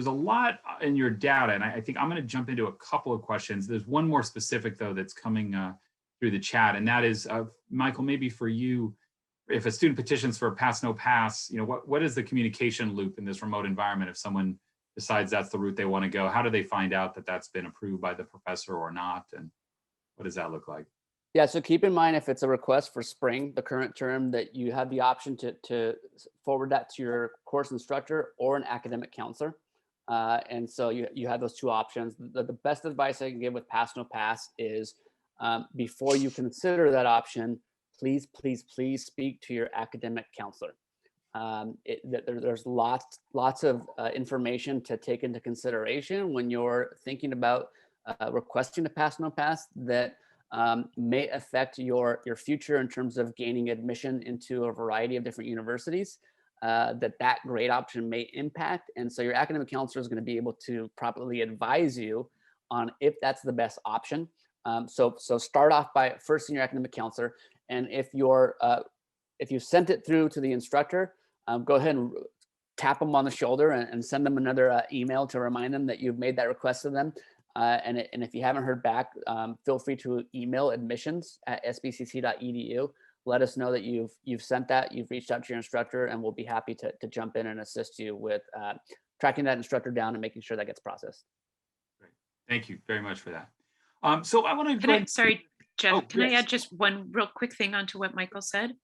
a lot in your data, and I think I'm going to jump into a couple of questions. There's one more specific though that's coming through the chat, and that is, Michael, maybe for you, if a student petitions for a pass no pass, what is the communication loop in this remote environment? If someone decides that's the route they want to go, how do they find out that that's been approved by the professor or not, and what does that look like? Yeah, so keep in mind, if it's a request for spring, the current term, that you have the option to forward that to your course instructor or an academic counselor. And so you have those 2 options. The best advice I can give with pass no pass is, before you consider that option, please speak to your academic counselor. There's lots of information to take into consideration when you're thinking about requesting a pass no pass that may affect your future in terms of gaining admission into a variety of different universities that grade option may impact. And so your academic counselor is going to be able to properly advise you on if that's the best option. So start off by first seeing your academic counselor. And if you sent it through to the instructor, go ahead and tap them on the shoulder and send them another email to remind them that you've made that request to them. And if you haven't heard back, feel free to email admissions@sbcc.edu. Let us know that you've sent that, you've reached out to your instructor, and we'll be happy to jump in and assist you with tracking that instructor down and making sure that gets processed. Great. Thank you very much for that. So I want to Sorry, Jeff, Oh, can I yes. add just one real quick thing onto what Michael said?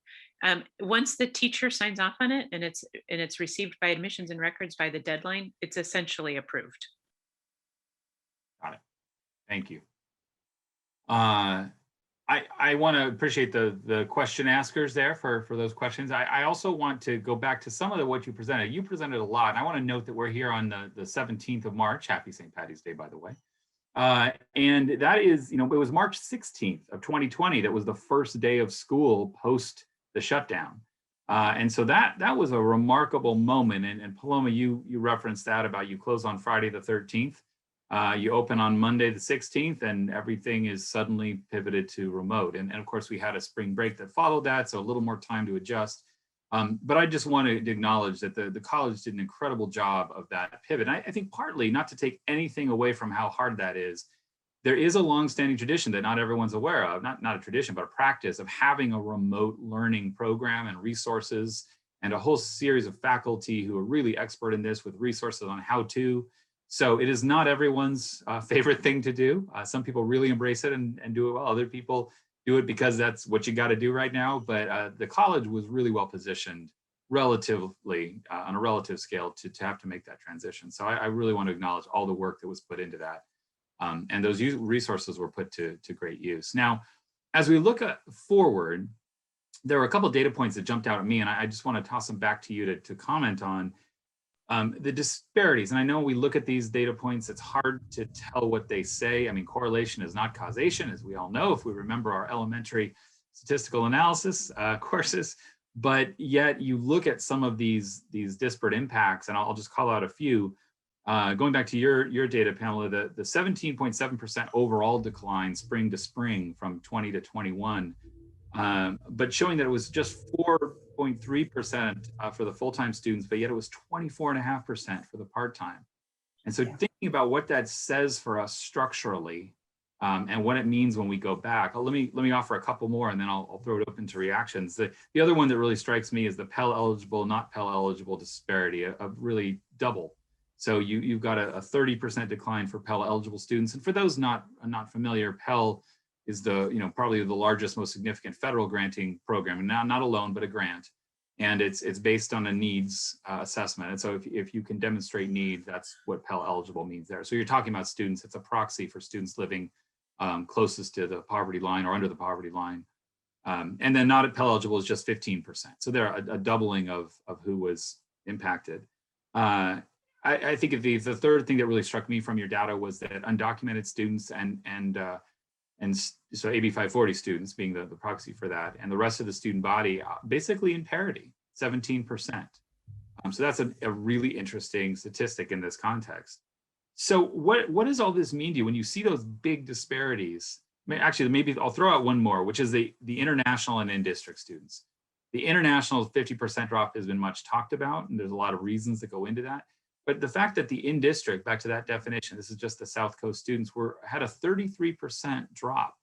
Once the teacher signs off on it and it's received by admissions and records by the deadline, it's essentially approved. Got it. Thank you. I want to appreciate the question askers there for those questions. I also want to go back to some of what you presented. You presented a lot, and I want to note that we're here on the 17th of March. Happy St. Patty's Day, by the way. And that is, it was March 16th of 2020 that was the first day of school post the shutdown. And so that was a remarkable moment. And Paloma, you referenced that about you close on Friday the 13th. You open on Monday the 16th, and everything is suddenly pivoted to remote. And of course, we had a spring break that followed that, so a little more time to adjust. But I just want to acknowledge that the college did an incredible job of that pivot. And I think partly, not to take anything away from how hard that is, there is a longstanding tradition that not everyone's aware of, not a tradition, but a practice of having a remote learning program and resources and a whole series of faculty who are really expert in this with resources on how to. So it is not everyone's favorite thing to do. Some people really embrace it and do it well. Other people do it because that's what you got to do right now. But the college was really well positioned relatively on a relative scale to have to make that transition. So I really want to acknowledge all the work that was put into that. And those resources were put to great use. Now, as we look forward, there were a couple of data points that jumped out at me, and I just want to toss them back to you to comment on. The disparities, and I know we look at these data points, it's hard to tell what they say. I mean, correlation is not causation, as we all know, if we remember our elementary statistical analysis courses, but yet you look at some of these disparate impacts, and I'll just call out a few. Going back to your data, Pamela, the 17.7% overall decline spring to spring from 20 to 21, but showing that it was just 4.3% for the full-time students, but yet it was 24.5% for the part-time. And so thinking about what that says for us structurally and what it means when we go back, let me offer a couple more and then I'll throw it open to reactions. The other one that really strikes me is the Pell eligible, not Pell eligible disparity of really double. So you've got a 30% decline for Pell eligible students. And for those not familiar, Pell is probably the largest, most significant federal granting program, and not a loan, but a grant. And it's based on a needs assessment. And so if you can demonstrate need, that's what Pell eligible means there. So you're talking about students, it's a proxy for students living closest to the poverty line or under the poverty line. And then not at Pell eligible is just 15%. So there a doubling of who was impacted. I think the third thing that really struck me from your data was that undocumented students and so AB 540 students being the proxy for that, and the rest of the student body basically in parity, 17%. So that's a really interesting statistic in this context. So what does all this mean to you when you see those big disparities? Actually, maybe I'll throw out one more, which is the international and in-district students. The international 50% drop has been much talked about, and there's a lot of reasons that go into that. But the fact that the in-district, back to that definition, this is just the South Coast students, had a 33% drop.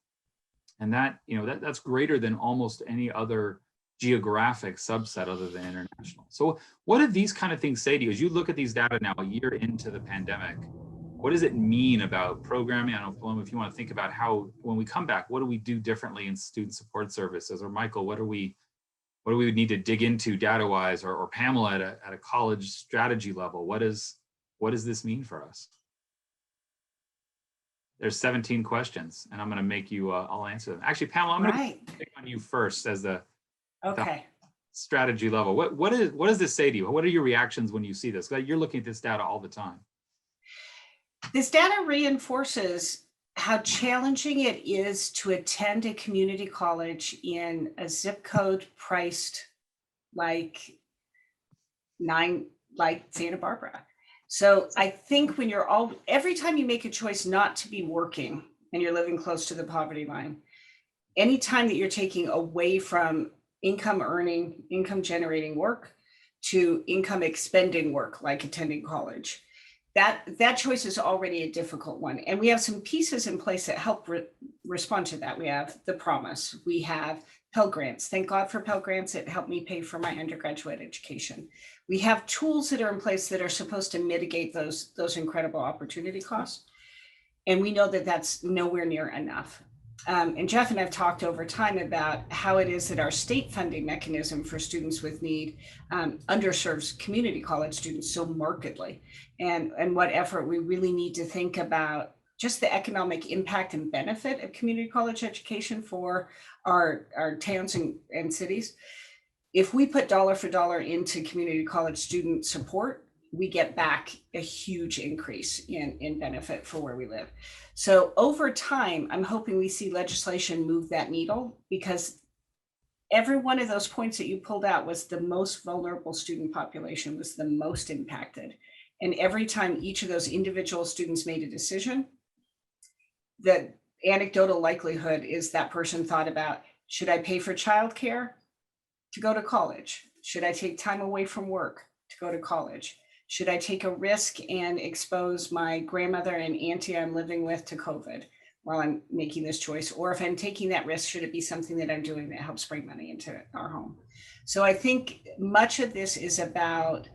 And that's greater than almost any other geographic subset other than international. So what do these kind of things say to you? As you look at these data now, a year into the pandemic, what does it mean about programming? I don't know, Paloma, if you want to think about how, when we come back, what do we do differently in student support services? Or Michael, what do we need to dig into data-wise, or Pamela at a college strategy level? What does this mean for us? There's 17 questions, and I'm going to make you, I'll answer them. Actually, Pamela, I'm going to pick on you first as the strategy level. What does this say to you? What are your reactions when you see this? You're looking at this data all the time. This data reinforces how challenging it is to attend a community college in a zip code priced like Santa Barbara. So I think when every time you make a choice not to be working and you're living close to the poverty line, anytime that you're taking away from income earning, income generating work to income expending work, like attending college, that choice is already a difficult one. And we have some pieces in place that help respond to that. We have the promise, we have Pell Grants. Thank God for Pell Grants. It helped me pay for my undergraduate education. We have tools that are in place that are supposed to mitigate those incredible opportunity costs. And we know that that's nowhere near enough. And Jeff and I've talked over time about how it is that our state funding mechanism for students with need underserves community college students so markedly, and what effort we really need to think about just the economic impact and benefit of community college education for our towns and cities. If we put dollar for dollar into community college student support, we get back a huge increase in benefit for where we live. So over time, I'm hoping we see legislation move that needle, because every one of those points that you pulled out was the most vulnerable student population, was the most impacted. And every time each of those individual students made a decision, the anecdotal likelihood is that person thought about, should I pay for childcare to go to college? Should I take time away from work to go to college? Should I take a risk and expose my grandmother and auntie I'm living with to COVID while I'm making this choice? Or if I'm taking that risk, should it be something that I'm doing that helps bring money into our home? So I think much of this is about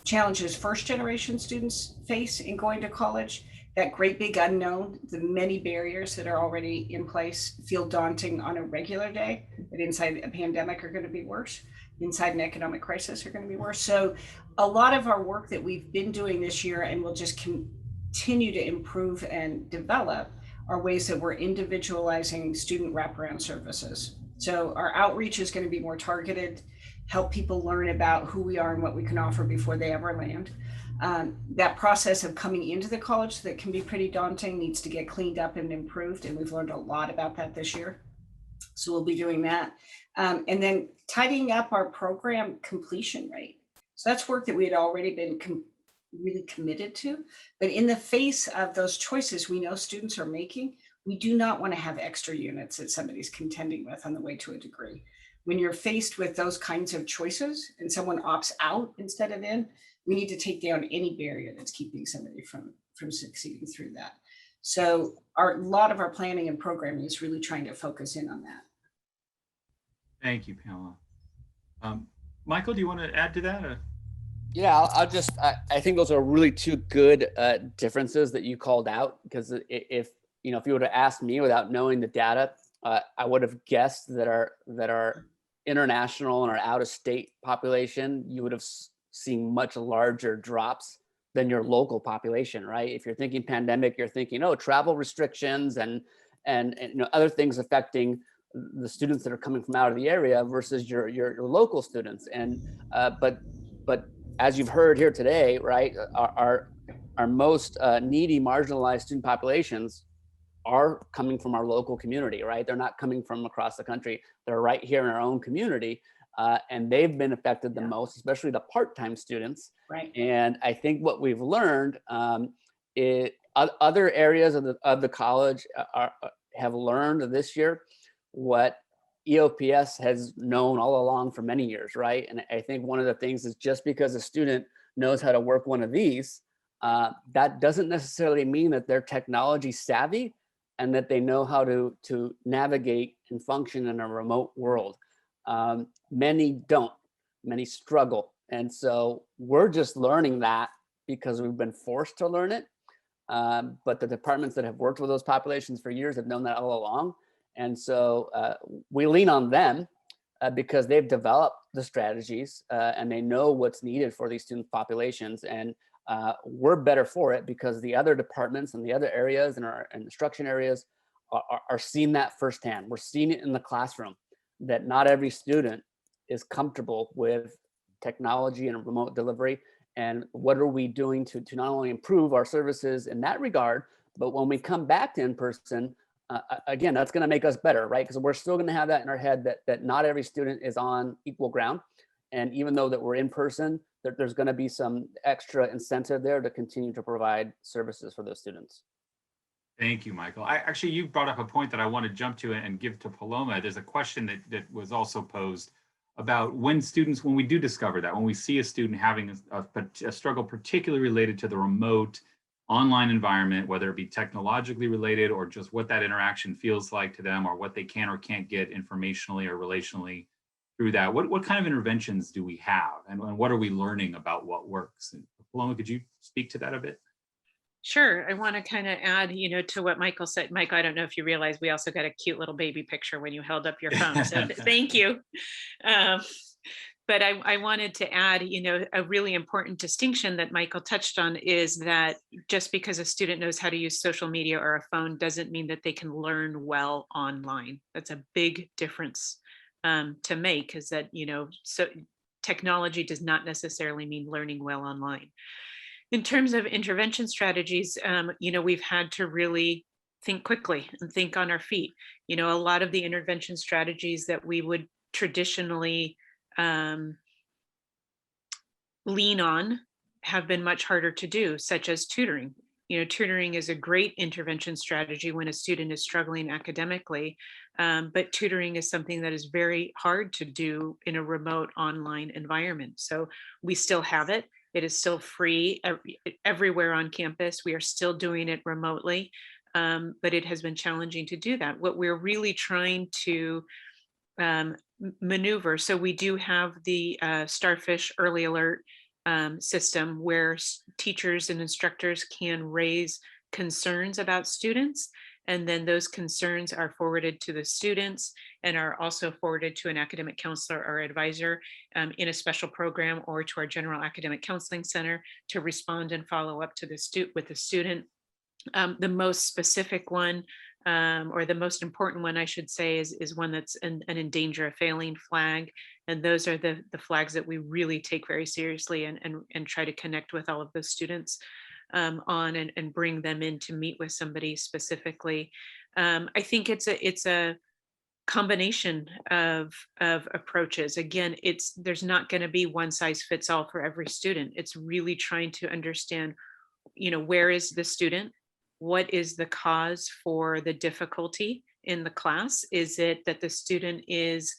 challenges first generation students face in going to college. That great big unknown, the many barriers that are already in place feel daunting on a regular day, but inside a pandemic are going to be worse. Inside an economic crisis are going to be worse. So a lot of our work that we've been doing this year and will just continue to improve and develop are ways that we're individualizing student wraparound services. So our outreach is going to be more targeted, help people learn about who we are and what we can offer before they ever land. That process of coming into the college that can be pretty daunting needs to get cleaned up and improved. And we've learned a lot about that this year. So we'll be doing that. And then tidying up our program completion rate. So that's work that we had already been really committed to. But in the face of those choices we know students are making, we do not want to have extra units that somebody's contending with on the way to a degree. When you're faced with those kinds of choices and someone opts out instead of in, we need to take down any barrier that's keeping somebody from succeeding through that. So a lot of our planning and programming is really trying to focus in on that. Thank you, Pamela. Michael, do you want to add to that? Yeah, I'll just, I think those are really two good differences that you called out, because if you would have asked me without knowing the data, I would have guessed that our international and our out of state population, you would have seen much larger drops than your local population, right? If you're thinking pandemic, you're thinking, oh, travel restrictions and other things affecting the students that are coming from out of the area versus your local students. And but as you've heard here today, right, our most needy, marginalized student populations are coming from our local community, right? They're not coming from across the country. They're right here in our own community. And they've been affected the most, especially the part-time students. Right. And I think what we've learned, other areas of the college have learned this year what EOPS has known all along for many years, right? And I think one of the things is, just because a student knows how to work one of these, that doesn't necessarily mean that they're technology savvy and that they know how to navigate and function in a remote world. Many don't, many struggle. And so we're just learning that because we've been forced to learn it. But the departments that have worked with those populations for years have known that all along. And so we lean on them because they've developed the strategies and they know what's needed for these student populations. And we're better for it because the other departments and the other areas and our instruction areas are seeing that firsthand. We're seeing it in the classroom, that not every student is comfortable with technology and remote delivery. And what are we doing to not only improve our services in that regard, but when we come back to in-person, again, that's going to make us better, right? Because we're still going to have that in our head that not every student is on equal ground. And even though that we're in person, there's going to be some extra incentive there to continue to provide services for those students. Thank you, Michael. Actually, you brought up a point that I want to jump to and give to Paloma. There's a question that was also posed about when we do discover that, when we see a student having a struggle particularly related to the remote online environment, whether it be technologically related or just what that interaction feels like to them or what they can or can't get informationally or relationally through that, what kind of interventions do we have and what are we learning about what works? And Paloma, could you speak to that a bit? Sure. I want to kind of add, to what Michael said. Michael, I don't know if you realize we also got a cute little baby picture when you held up your phone. So thank you. Um, but I wanted to add, a really important distinction that Michael touched on is that just because a student knows how to use social media or a phone doesn't mean that they can learn well online. That's a big difference to make, is that, so technology does not necessarily mean learning well online. In terms of intervention strategies, we've had to really think quickly and think on our feet. A lot of the intervention strategies that we would traditionally lean on have been much harder to do, such as tutoring. Tutoring is a great intervention strategy when a student is struggling academically, but tutoring is something that is very hard to do in a remote online environment. So we still have it. It is still free everywhere on campus. We are still doing it remotely, but it has been challenging to do that. What we're really trying to maneuver. So we do have the Starfish Early Alert system where teachers and instructors can raise concerns about students, and then those concerns are forwarded to the students and are also forwarded to an academic counselor or advisor in a special program, or to our general academic counseling center to respond and follow up to with the student. The most specific one, or the most important one, I should say, is one that's an in danger of failing flag. And those are the flags that we really take very seriously and try to connect with all of those students on and bring them in to meet with somebody specifically. I think it's a combination of approaches. Again, there's not going to be one size fits all for every student. It's really trying to understand, where is the student? What is the cause for the difficulty in the class? Is it that the student is,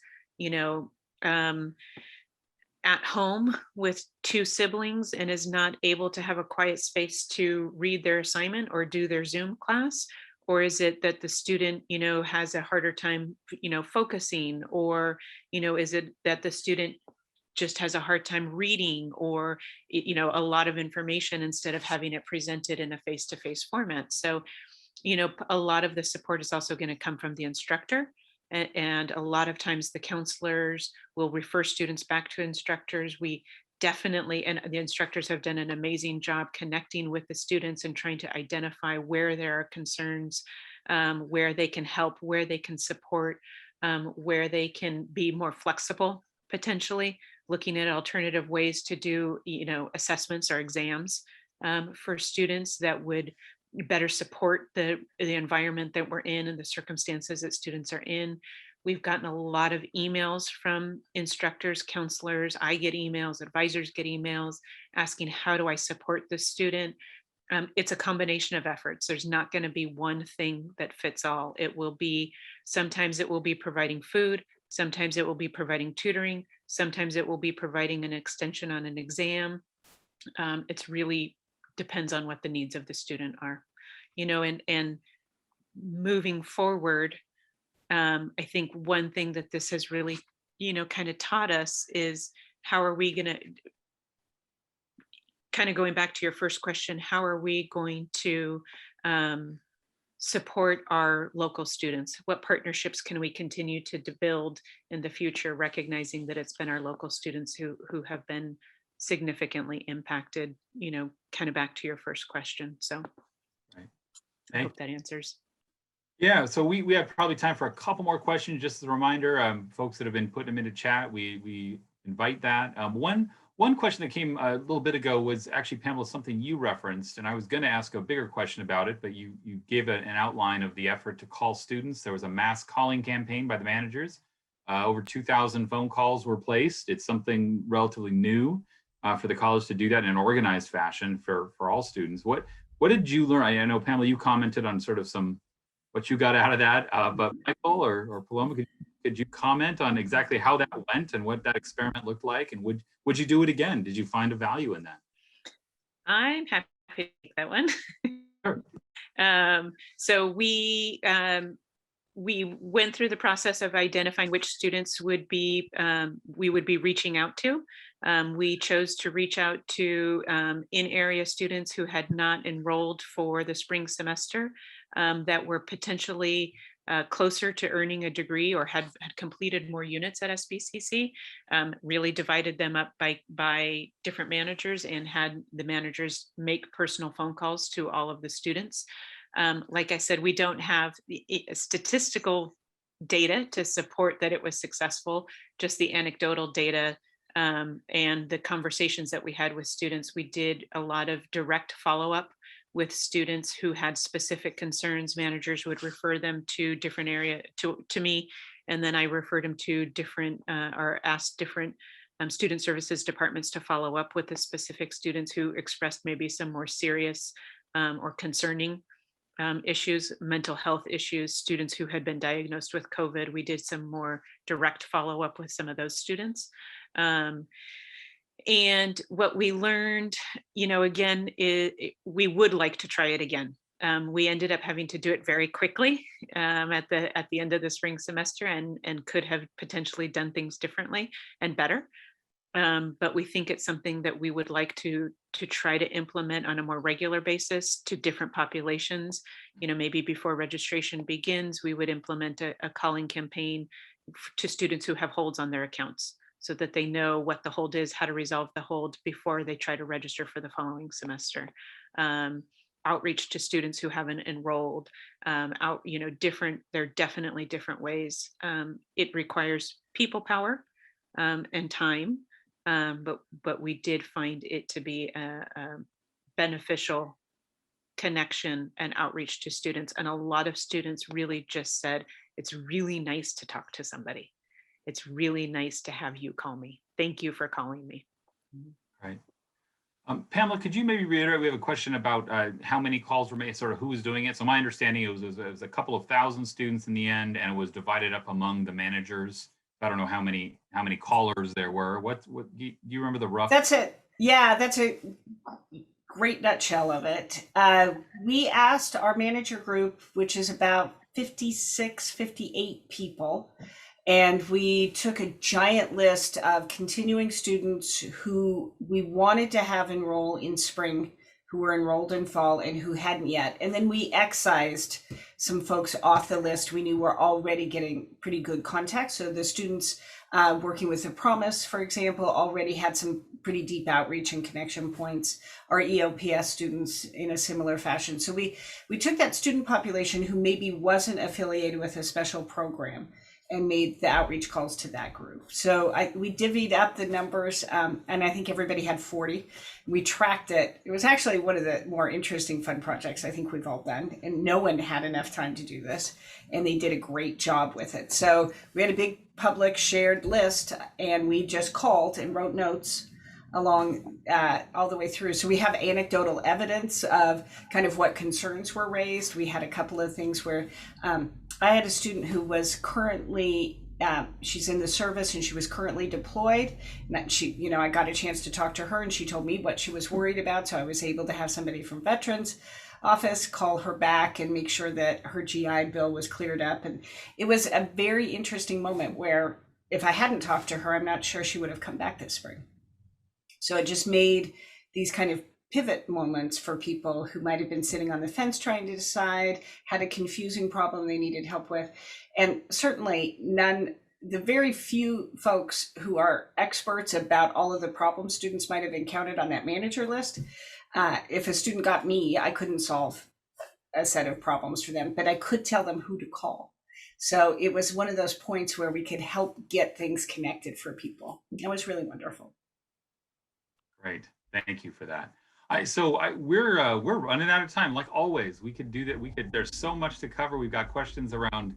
at home with two siblings and is not able to have a quiet space to read their assignment or do their Zoom class? Or is it that the student, has a harder time, focusing? Or, is it that the student just has a hard time reading, or a lot of information instead of having it presented in a face-to-face format? So a lot of the support is also going to come from the instructor, and a lot of times the counselors will refer students back to instructors. We definitely, and the instructors have done an amazing job connecting with the students and trying to identify where there are concerns, where they can help, where they can support, where they can be more flexible, potentially looking at alternative ways to do, assessments or exams for students that would better support the environment that we're in and the circumstances that students are in. We've gotten a lot of emails from instructors, counselors. I get emails, advisors get emails asking, how do I support the student? It's a combination of efforts. There's not going to be one thing that fits all. Sometimes it will be providing food. Sometimes it will be providing tutoring. Sometimes it will be providing an extension on an exam. It's really depends on what the needs of the student are, and moving forward. I think one thing that this has really, kind of taught us is, how are we going to, kind of going back to your first question, how are we going to support our local students? What partnerships can we continue to build in the future, recognizing that it's been our local students who have been significantly impacted, kind of back to your first question. So Right. I hope that answers. Yeah, so we have probably time for a couple more questions. Just as a reminder, folks that have been putting them into chat, we invite that. One question that came a little bit ago was actually, Pamela, something you referenced, and I was going to ask a bigger question about it, but you gave an outline of the effort to call students. There was a mass calling campaign by the managers. Over 2,000 phone calls were placed. It's something relatively new for the college to do that in an organized fashion for all students. What did you learn? I know, Pamela, you commented on sort of what you got out of that, but Michael or Paloma, could you comment on exactly how that went and what that experiment looked like? And would you do it again? Did you find a value in that? I'm happy to take that one. Sure. So we we went through the process of identifying which students would be we would be reaching out to. We chose to reach out to in-area students who had not enrolled for the spring semester, that were potentially closer to earning a degree or had completed more units at SBCC. Really divided them up by different managers and had the managers make personal phone calls to all of the students. Like I said, we don't have the statistical data to support that it was successful, just the anecdotal data and the conversations that we had with students. We did a lot of direct follow-up with students who had specific concerns. Managers would refer them to different area to me, and then I referred them to different or asked different student services departments to follow up with the specific students who expressed maybe some more serious or concerning issues, mental health issues, students who had been diagnosed with COVID. We did some more direct follow-up with some of those students. And what we learned, again, is we would like to try it again. We ended up having to do it very quickly at the end of the spring semester, and could have potentially done things differently and better. But we think it's something that we would like to try to implement on a more regular basis to different populations. Maybe before registration begins, we would implement a calling campaign to students who have holds on their accounts, so that they know what the hold is, how to resolve the hold before they try to register for the following semester. Outreach to students who haven't enrolled, there are definitely different ways. It requires people power and time, but we did find it to be a beneficial connection and outreach to students. And a lot of students really just said, it's really nice to talk to somebody. It's really nice to have you call me. Thank you for calling me. Right. Pamela, could you maybe reiterate? We have a question about how many calls were made, sort of who was doing it. So my understanding it was a couple of thousand students in the end, and it was divided up among the managers. I don't know how many callers there were. What do you remember the rough? That's it. Yeah, that's a great nutshell of it. We asked our manager group, which is about 56, 58 people, and we took a giant list of continuing students who we wanted to have enroll in spring, who were enrolled in fall, and who hadn't yet. And then we excised some folks off the list we knew were already getting pretty good contacts. So the students working with the Promise, for example, already had some pretty deep outreach and connection points. Our EOPS students in a similar fashion. So we took that student population who maybe wasn't affiliated with a special program and made the outreach calls to that group. So we divvied up the numbers, and I think everybody had 40. We tracked it. It was actually one of the more interesting, fun projects I think we've all done, and no one had enough time to do this, and they did a great job with it. So we had a big public shared list, and we just called and wrote notes along all the way through. So we have anecdotal evidence of kind of what concerns were raised. We had a couple of things where I had a student who was currently, she's in the service and she was currently deployed. And I got a chance to talk to her, and she told me what she was worried about. So I was able to have somebody from Veterans Office call her back and make sure that her GI Bill was cleared up. And it was a very interesting moment where if I hadn't talked to her, I'm not sure she would have come back this spring. So it just made these kind of pivot moments for people who might have been sitting on the fence trying to decide, had a confusing problem they needed help with. And certainly the very few folks who are experts about all of the problems students might have encountered on that manager list, if a student got me, I couldn't solve a set of problems for them, but I could tell them who to call. So it was one of those points where we could help get things connected for people. It was really wonderful. Great, thank you for that. We're running out of time, like always. We could do that. There's so much to cover. We've got questions around,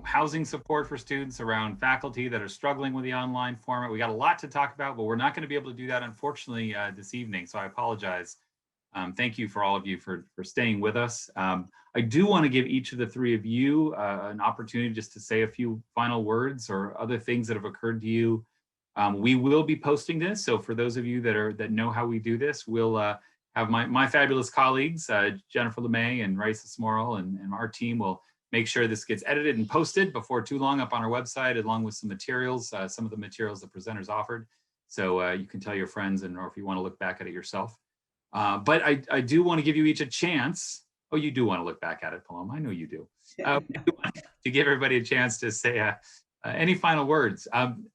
housing support for students, around faculty that are struggling with the online format. We got a lot to talk about, but we're not going to be able to do that, unfortunately, this evening. So I apologize. Thank you for all of you for staying with us. I do want to give each of the three of you an opportunity just to say a few final words or other things that have occurred to you. We will be posting this, so for those of you that know how we do this, we'll have my fabulous colleagues, Jennifer LeMay and Raisa Smorrell, and our team will make sure this gets edited and posted before too long up on our website, along with some materials, some of the materials the presenters offered. So you can tell your friends, and or if you want to look back at it yourself. But I do want to give you each a chance. Oh, you do want to look back at it, Paloma. I know you do. To give everybody a chance to say any final words.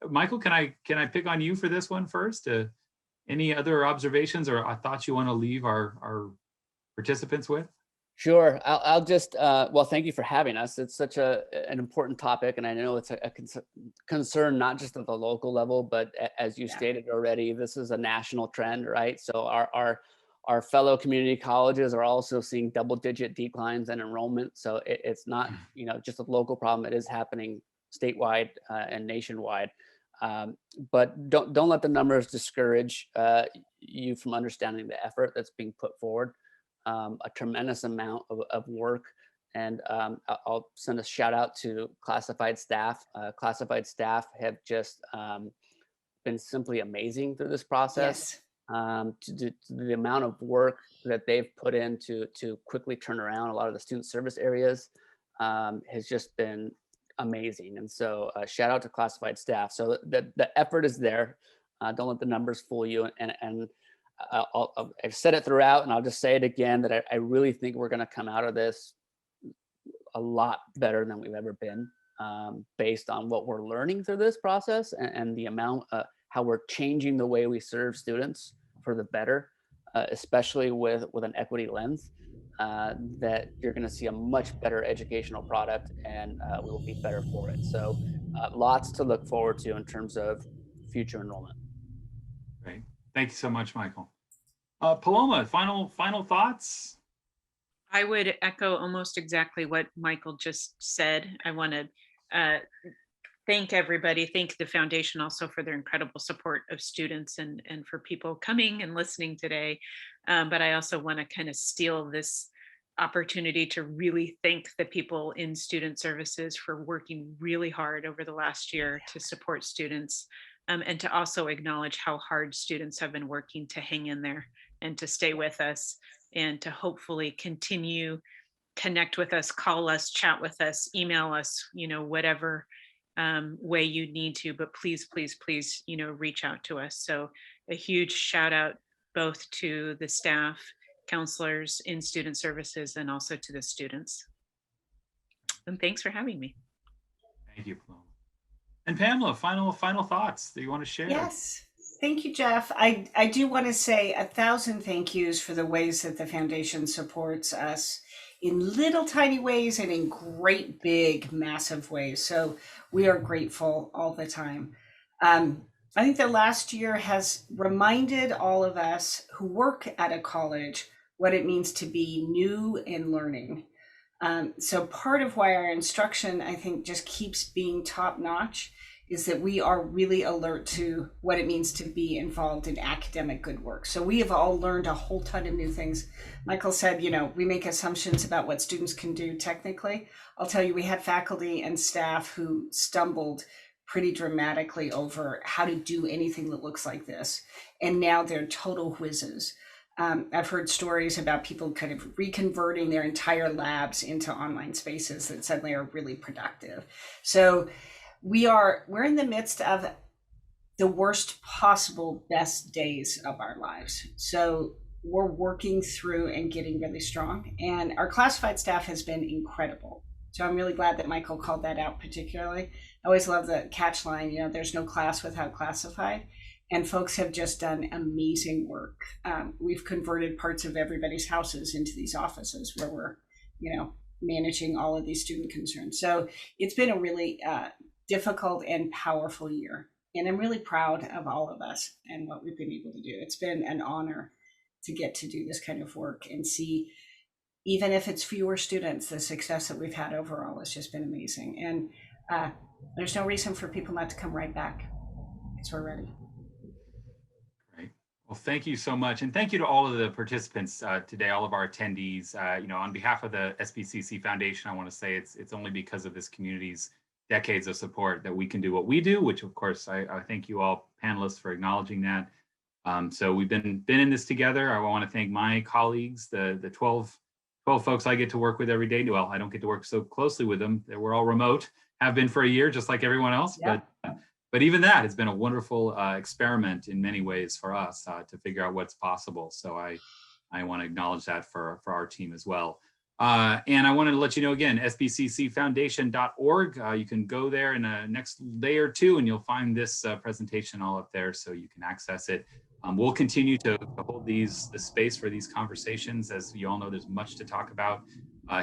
Michael, can I pick on you for this one first? Any other observations or thoughts you want to leave our participants with? Sure. I'll just, well, thank you for having us. It's such an important topic, and I know it's a concern, not just at the local level, but as you stated already, this is a national trend, right? So our fellow community colleges are also seeing double-digit declines in enrollment. So it's not, just a local problem. It is happening statewide and nationwide. But don't let the numbers discourage you from understanding the effort that's being put forward. A tremendous amount of work, and I'll send a shout out to classified staff. Classified staff have just been simply amazing through this process. To the amount of work that they've put in to quickly turn around a lot of the student service areas has just been amazing. And so shout out to classified staff. So the effort is there. Don't let the numbers fool you. And I've said it throughout, and I'll just say it again, that I really think we're going to come out of this a lot better than we've ever been, based on what we're learning through this process and the amount, how we're changing the way we serve students for the better, especially with an equity lens, that you're going to see a much better educational product, and we will be better for it. So lots to look forward to in terms of future enrollment. Great. Thank you so much, Michael. Paloma, final thoughts? I would echo almost exactly what Michael just said. I want to thank everybody, thank the foundation also for their incredible support of students and for people coming and listening today. But I also want to kind of steal this opportunity to really thank the people in student services for working really hard over the last year to support students, and to also acknowledge how hard students have been working to hang in there and to stay with us, and to hopefully continue, connect with us, call us, chat with us, email us, whatever way you need to, but please, please, please, reach out to us. So a huge shout out both to the staff, counselors in student services, and also to the students. And thanks for having me. Thank you, Paloma. And Pamela, final thoughts that you want to share? Yes. Thank you, Jeff. I do want to say 1,000 thank yous for the ways that the foundation supports us in little tiny ways and in great, big, massive ways. So we are grateful all the time. I think the last year has reminded all of us who work at a college what it means to be new and learning. So part of why our instruction, I think, just keeps being top notch is that we are really alert to what it means to be involved in academic good work. So we have all learned a whole ton of new things. Michael said, we make assumptions about what students can do technically. I'll tell you, we had faculty and staff who stumbled pretty dramatically over how to do anything that looks like this. And now they're total whizzes. I've heard stories about people kind of reconverting their entire labs into online spaces that suddenly are really productive. So we're in the midst of the worst possible best days of our lives. So we're working through and getting really strong, and our classified staff has been incredible. So I'm really glad that Michael called that out particularly. I always love the catch line, there's no class without classified, and folks have just done amazing work. We've converted parts of everybody's houses into these offices where we're, managing all of these student concerns. So it's been a really difficult and powerful year. And I'm really proud of all of us and what we've been able to do. It's been an honor to get to do this kind of work and see, even if it's fewer students, the success that we've had overall has just been amazing. And there's no reason for people not to come right back because we're ready. Great. Well, thank you so much. And thank you to all of the participants today, all of our attendees. On behalf of the SBCC Foundation, I want to say it's only because of this community's decades of support that we can do what we do, which of course I thank you all panelists for acknowledging that. So we've been in this together. I want to thank my colleagues, the 12 12 folks I get to work with every day. Well, I don't get to work so closely with them. We're all remote, have been for a year, just like everyone else. Yeah. But even that has been a wonderful experiment in many ways for us to figure out what's possible. So I want to acknowledge that for our team as well. And I wanted to let you know again, sbccfoundation.org. You can go there in the next day or two and you'll find this presentation all up there so you can access it. We'll continue to hold the space for these conversations. As you all know, there's much to talk about.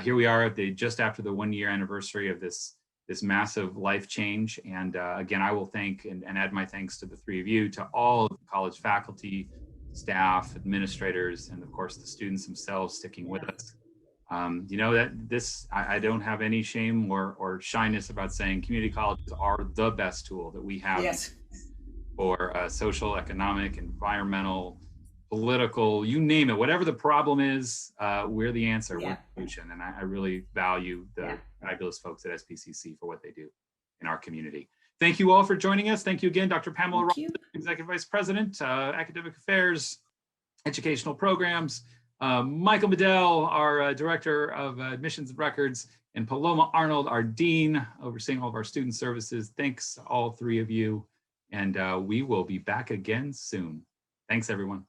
Here we are just after the 1 year anniversary of this massive life change. And again, I will thank and add my thanks to the three of you, to all of the college faculty, staff, administrators, and of course the students themselves sticking with us. You know, that I don't have any shame or shyness about saying community colleges are the best tool that we have. Yes. For social, economic, environmental, political, you name it, whatever the problem is, we're the answer, we're the solution. And I really value the fabulous folks at SBCC for what they do in our community. Thank you all for joining us. Thank you again, Dr. Pamela Ross, Executive Vice President, Academic Affairs, Educational Programs, Michael Medell, our Director of Admissions and Records, and Paloma Arnold, our Dean, overseeing all of our student services. Thanks to all three of you. And we will be back again soon. Thanks, everyone.